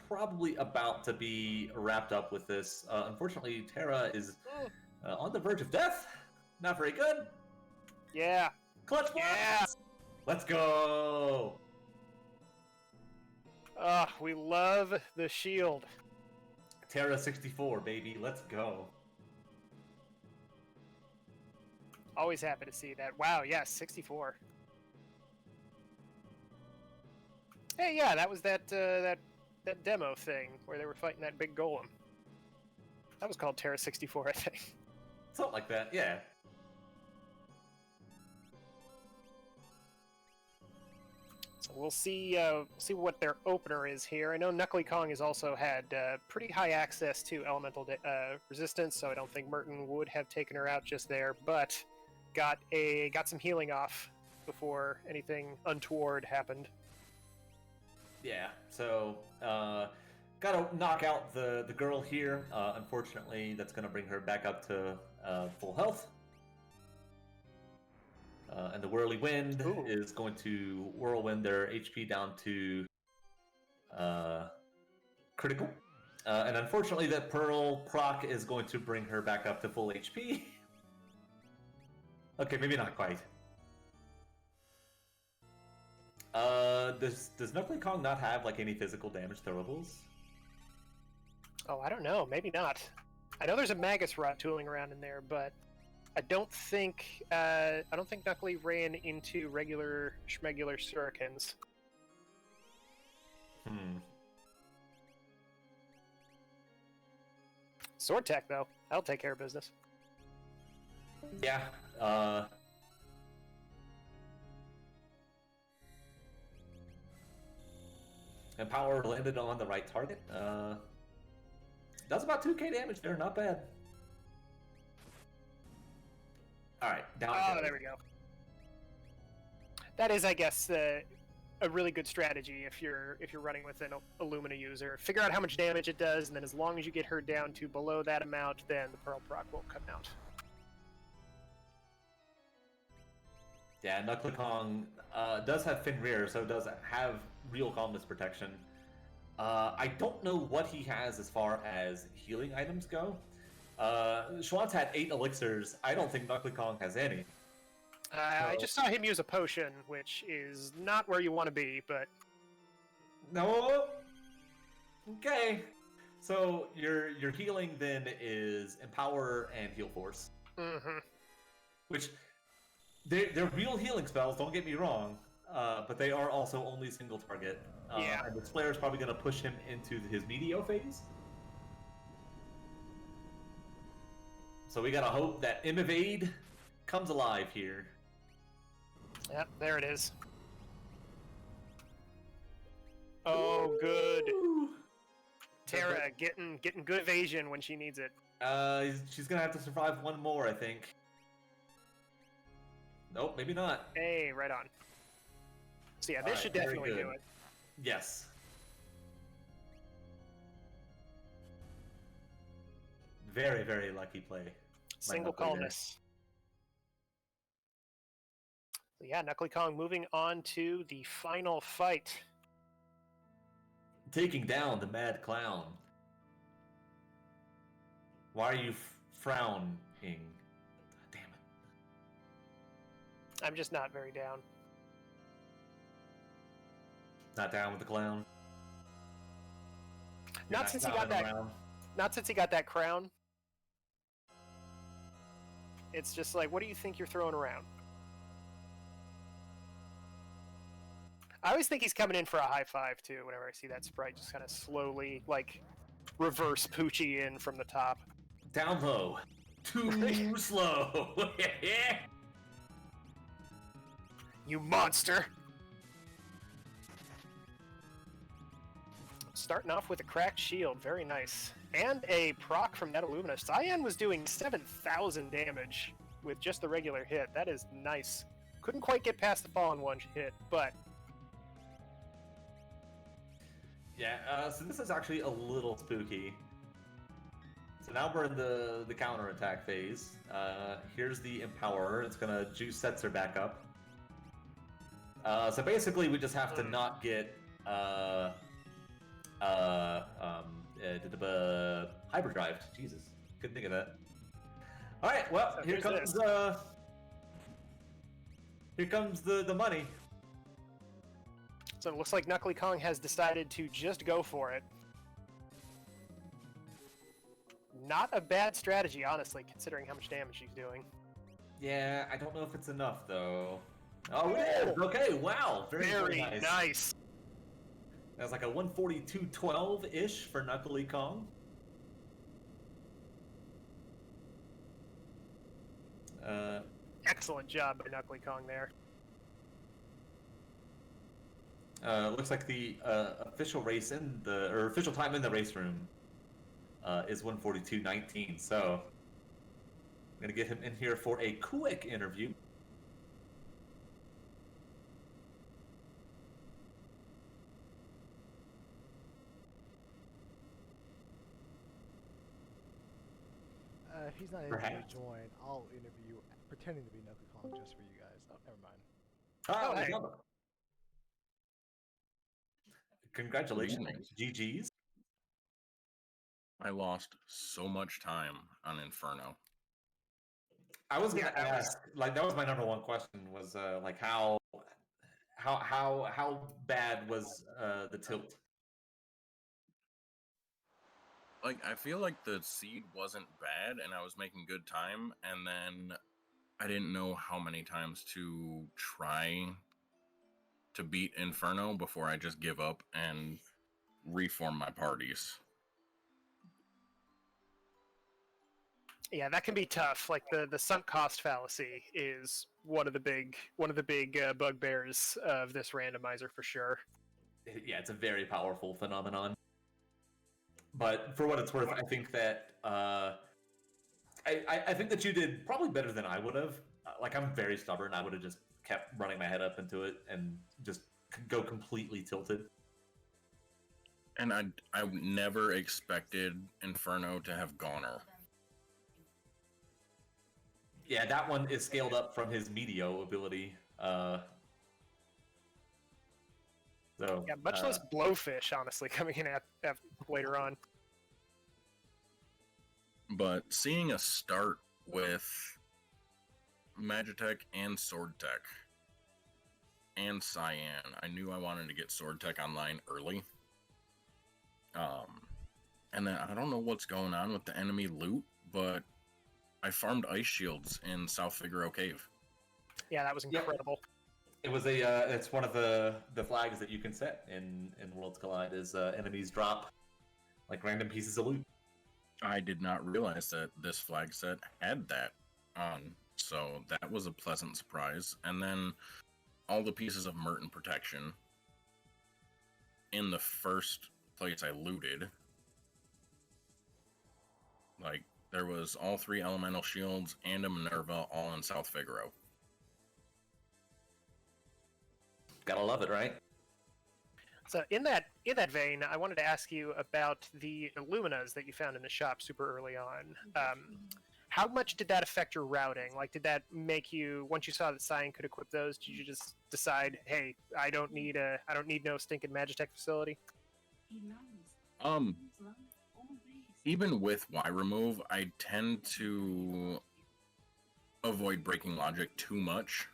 probably about to be wrapped up with this. Unfortunately, Terra is on the verge of death. Not very good. Yeah. Clutch blocks! Yeah. Let's go! We love the shield. Terra 64, baby. Let's go. Always happy to see that. Wow, yes, 64. Hey, yeah, that was that demo thing where they were fighting that big golem. That was called Terra 64, I think. Something like that, yeah. So we'll see what their opener is here. I know Knuckly Kong has also had pretty high access to elemental resistance, so I don't think Merton would have taken her out just there, but got some healing off before anything untoward happened. Yeah, so gotta knock out the girl here. Unfortunately, that's gonna bring her back up to full health. And the Whirly Wind is going to whirlwind their HP down to critical. And unfortunately, that Pearl proc is going to bring her back up to full HP. Okay, maybe not quite. Does Knuckly Kong not have like any physical damage throwables? Oh, I don't know. Maybe not. I know there's a Magus Rod tooling around in there, but I don't think Knuckly ran into regular schmegular shurikens. Sword Tech though, that'll take care of business. Yeah. And power landed on the right target. Does about 2k damage there, not bad. Alright, down. Oh, there we go. That is, I guess, a really good strategy if you're running with an Illumina user. Figure out how much damage it does, and then as long as you get her down to below that amount, then the Pearl proc won't come out. Yeah, Knuckly Kong does have Fenrir, so does have real calmness protection. I don't know what he has as far as healing items go. Schwantz had 8 elixirs. I don't think Knuckly Kong has any. I just saw him use a potion, which is not where you want to be, but... No! Okay. So, your healing then is Empower and Heal Force. Mm-hmm. Which, they're real healing spells, don't get me wrong, but they are also only single target. Yeah. And the Slayer is probably going to push him into his Meteor phase. So we gotta hope that Evade comes alive here. Yep, there it is. Oh, good. Terra getting good evasion when she needs it. She's gonna have to survive one more, I think. Nope, maybe not. Hey, right on. So yeah, this should definitely do it. Yes. Very, very lucky play. Single calmness. So yeah, Knuckly Kong moving on to the final fight. Taking down the Mad Clown. Why are you frowning? Damn it. I'm just not very down. Not down with the clown? Not since he got that crown. It's just like, what do you think you're throwing around? I always think he's coming in for a high five too. Whenever I see that sprite, just kind of slowly like reverse Poochie in from the top. Down low. Too slow. You monster! Starting off with a cracked shield, very nice. And a proc from that Illumina. Cyan was doing 7,000 damage with just the regular hit. That is nice. Couldn't quite get past the Fallen one hit, but... Yeah, so this is actually a little spooky. So now we're in the counter-attack phase. Here's the Empower. It's going to juice Setzer back up. So basically, we just have to not get hyperdrive. Jesus, couldn't think of that. All right, well, So here comes the money. So it looks like Knuckly Kong has decided to just go for it. Not a bad strategy, honestly, considering how much damage he's doing. Yeah, I don't know if it's enough though. Oh, it is. Okay, wow, very nice. That's like a 142.12-ish for Knuckly Kong. Excellent job by Knuckly Kong there. Looks like the official official time in the race room is 142.19. So I'm gonna get him in here for a quick interview. If he's not able Perhaps. to join, I'll interview pretending to be Knuckly Kong just for you guys. Oh, never mind. Oh, hey. hey. Congratulations, GG's. I lost so much time on Inferno. I was gonna ask, like, that was my number one question. Was like how bad was the tilt? Like, I feel like the seed wasn't bad, and I was making good time, and then I didn't know how many times to try to beat Inferno before I just give up and reform my parties. Yeah, that can be tough. Like the sunk cost fallacy is one of the big bugbears of this randomizer for sure. Yeah, it's a very powerful phenomenon. But for what it's worth, I think that I think that you did probably better than I would have. Like, I'm very stubborn. I would have just kept running my head up into it and just go completely tilted. And I never expected Inferno to have Goner. Yeah, that one is scaled up from his Meteo ability. So Yeah, much less Blowfish, honestly, coming in at later on. But seeing a start with Magitech and Sword Tech and Cyan, I knew I wanted to get Sword Tech online early. And then I don't know what's going on with the enemy loot, but I farmed ice shields in South Figaro Cave. Yeah, that was incredible. It was it's one of the flags that you can set in Worlds Collide is enemies drop like random pieces of loot. I did not realize that this flag set had that on, so that was a pleasant surprise. And then all the pieces of Merton protection in the first place I looted. Like, there was all 3 elemental shields and a Minerva all in South Figaro. Gotta love it, right? So in that vein, I wanted to ask you about the Illuminas that you found in the shop super early on. How much did that affect your routing? Like, did that make you, once you saw that Cyan could equip those, did you just decide, hey, I don't need no stinking Magitech facility? Even with Y remove, I tend to avoid breaking logic too much.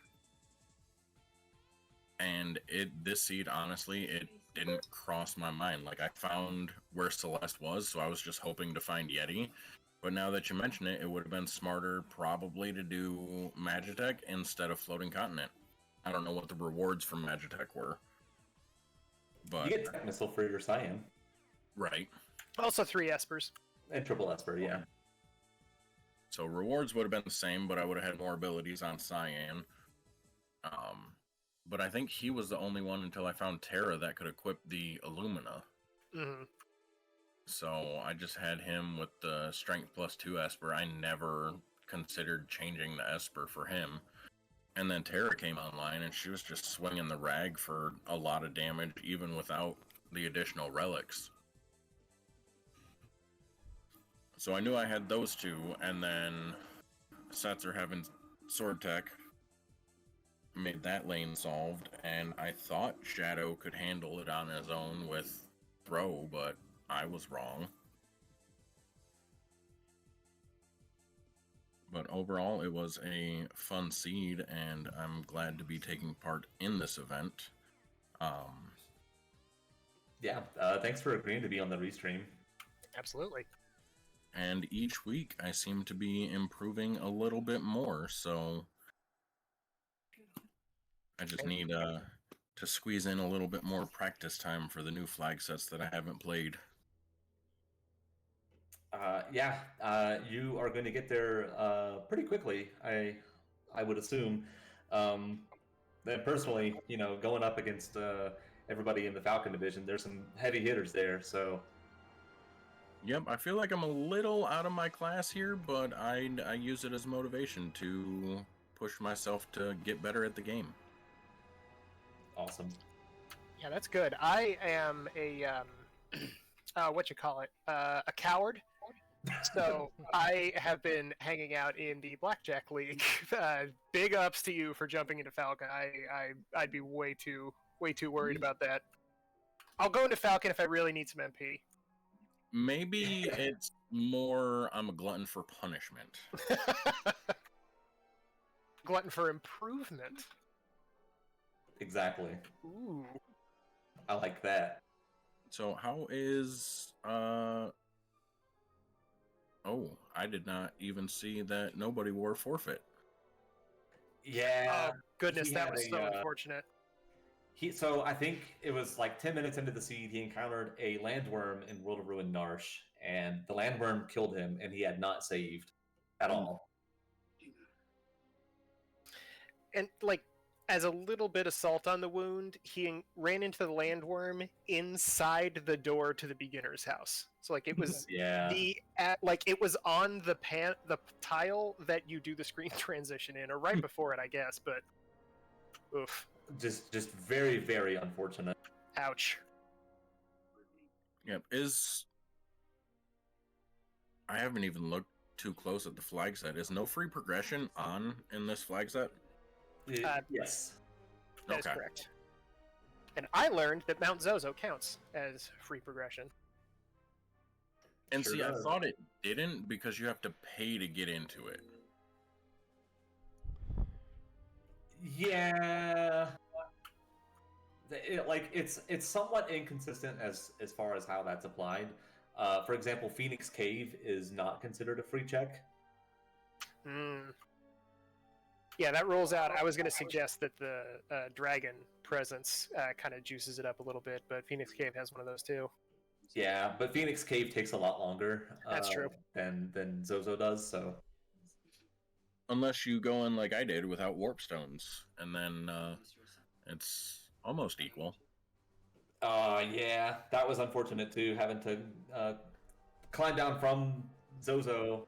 And this seed, honestly, it didn't cross my mind. Like, I found where Celeste was, so I was just hoping to find Yeti. But now that you mention it, it would have been smarter probably to do Magitech instead of Floating Continent. I don't know what the rewards from Magitech were. But You get Tech Missile for your Cyan. right. Also 3 Espers. And Triple Esper, yeah. So rewards would have been the same, but I would have had more abilities on Cyan. But I think he was the only one until I found Terra that could equip the Illumina. Mm-hmm. So I just had him with the Strength +2 Esper. I never considered changing the Esper for him. And then Terra came online, and she was just swinging the rag for a lot of damage, even without the additional relics. So I knew I had those two, and then Setzer having Sword Tech made that lane solved, and I thought Shadow could handle it on his own with Throw, but I was wrong. But overall, it was a fun seed, and I'm glad to be taking part in this event. Yeah, thanks for agreeing to be on the restream. Absolutely. And each week, I seem to be improving a little bit more, so I just need to squeeze in a little bit more practice time for the new flag sets that I haven't played. You are going to get there pretty quickly, I would assume. Then personally, going up against everybody in the Falcon division, there's some heavy hitters there, so... Yep, I feel like I'm a little out of my class here, but I use it as motivation to push myself to get better at the game. Awesome. Yeah, that's good. I am a a coward. So I have been hanging out in the Blackjack League. Big ups to you for jumping into Falcon. I'd be way too worried about that. I'll go into Falcon if I really need some MP. Maybe it's more I'm a glutton for punishment. Glutton for improvement. Exactly. Ooh. I like that. So how is Oh, I did not even see that nobody wore forfeit. Yeah. Oh, goodness, he that had was so unfortunate. So I think it was like 10 minutes into the seed, he encountered a landworm in World of Ruin Narsh, and the landworm killed him, and he had not saved at all. And, like, as a little bit of salt on the wound, he ran into the landworm inside the door to the beginner's house. So, like, it was Yeah. it was on the tile that you do the screen transition in, or right before it, I guess. But, oof. Just very, very unfortunate. Ouch. Yep, I haven't even looked too close at the flag set. Is no free progression on in this flag set? Yes. That is correct. And I learned that Mount Zozo counts as free progression. And Sure see, does. I thought it didn't because you have to pay to get into it. Yeah. It's somewhat inconsistent as far as how that's applied. For example, Phoenix Cave is not considered a free check. Yeah, that rolls out. I was going to suggest that the dragon presence kind of juices it up a little bit, but Phoenix Cave has one of those too. Yeah, but Phoenix Cave takes a lot longer. That's true. Than Zozo does. So Unless you go in like I did without warp stones, and then it's almost equal. yeah, that was unfortunate too, having to climb down from Zozo.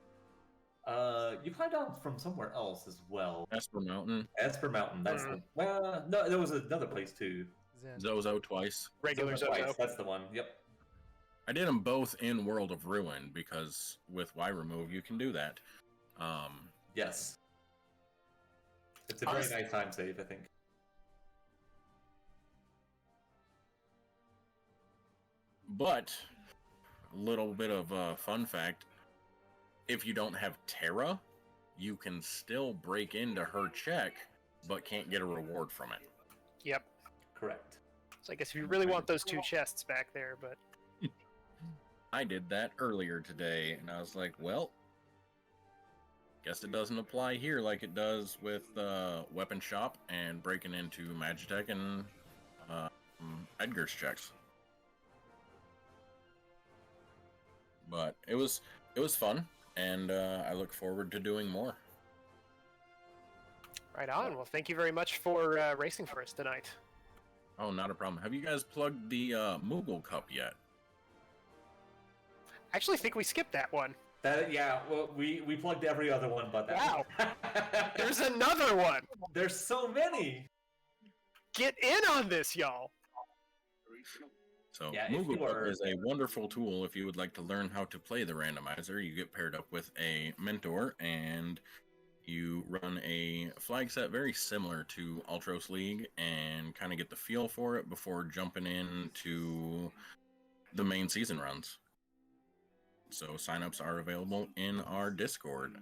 You climbed down from somewhere else as well. Esper Mountain. Esper Mountain. That's well, no, there was another place too. Zen. Zozo twice. Regular Zozo. Twice, that's the one. Yep. I did them both in World of Ruin because with Y remove you can do that. Yes. It's a very nice time save, I think. But a little bit of a fun fact: if you don't have Terra, you can still break into her check, but can't get a reward from it. Yep. Correct. So I guess if you really want those 2 chests back there, but I did that earlier today, and I was like, well, guess it doesn't apply here like it does with Weapon Shop and breaking into Magitech and Edgar's checks. But it was fun, and I look forward to doing more. Right on. Well, thank you very much for racing for us tonight. Oh, not a problem. Have you guys plugged the Moogle Cup yet? I actually think we skipped that one. Well, we plugged every other one but that. Wow. one. There's another one. There's so many. Get in on this, y'all. So Yeah, if Moogle you Cup are- is a wonderful tool if you would like to learn how to play the randomizer. You get paired up with a mentor, and you run a flag set very similar to Ultros League and kind of get the feel for it before jumping into the main season runs. So signups are available in our Discord.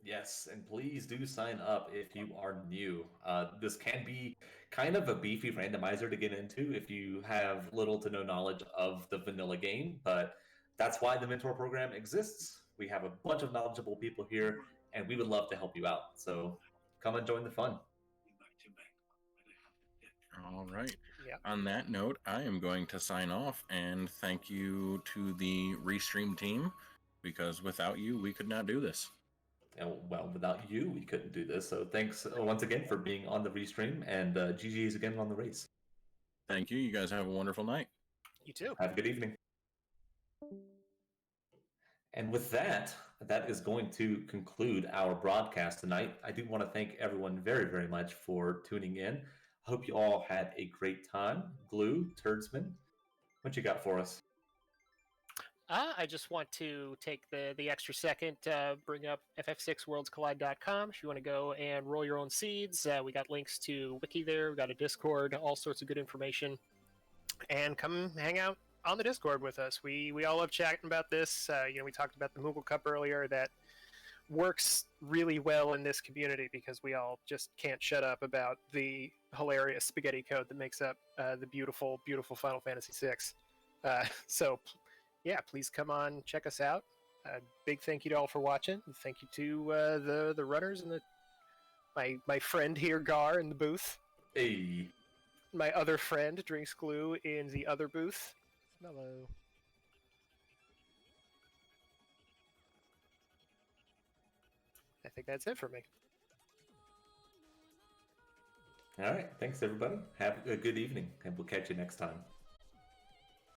Yes, and please do sign up if you are new. This can be kind of a beefy randomizer to get into if you have little to no knowledge of the vanilla game, but that's why the mentor program exists. We have a bunch of knowledgeable people here, and we would love to help you out. So come and join the fun. All right. Yep. On that note, I am going to sign off and thank you to the Restream team, because without you, we could not do this. And well, without you, we couldn't do this. So thanks once again for being on the restream, and GG's again on the race. Thank you. You guys have a wonderful night. You too. Have a good evening. And with that, that is going to conclude our broadcast tonight. I do want to thank everyone very, very much for tuning in. I hope you all had a great time. Glue, Turdsman, what you got for us? I just want to take the extra second, bring up ff6worldscollide.com if you want to go and roll your own seeds. We got links to Wiki there, we got a Discord, all sorts of good information. And come hang out on the Discord with us. We all love chatting about this. We talked about the Moogle Cup earlier. That works really well in this community because we all just can't shut up about the hilarious spaghetti code that makes up the beautiful, beautiful Final Fantasy VI. So yeah, please come on, check us out. Big thank you to all for watching. Thank you to the runners and my friend here, Gar, in the booth. Hey. My other friend, Drinks Glue, in the other booth. Hello. I think that's it for me. All right. Thanks, everybody. Have a good evening, and we'll catch you next time.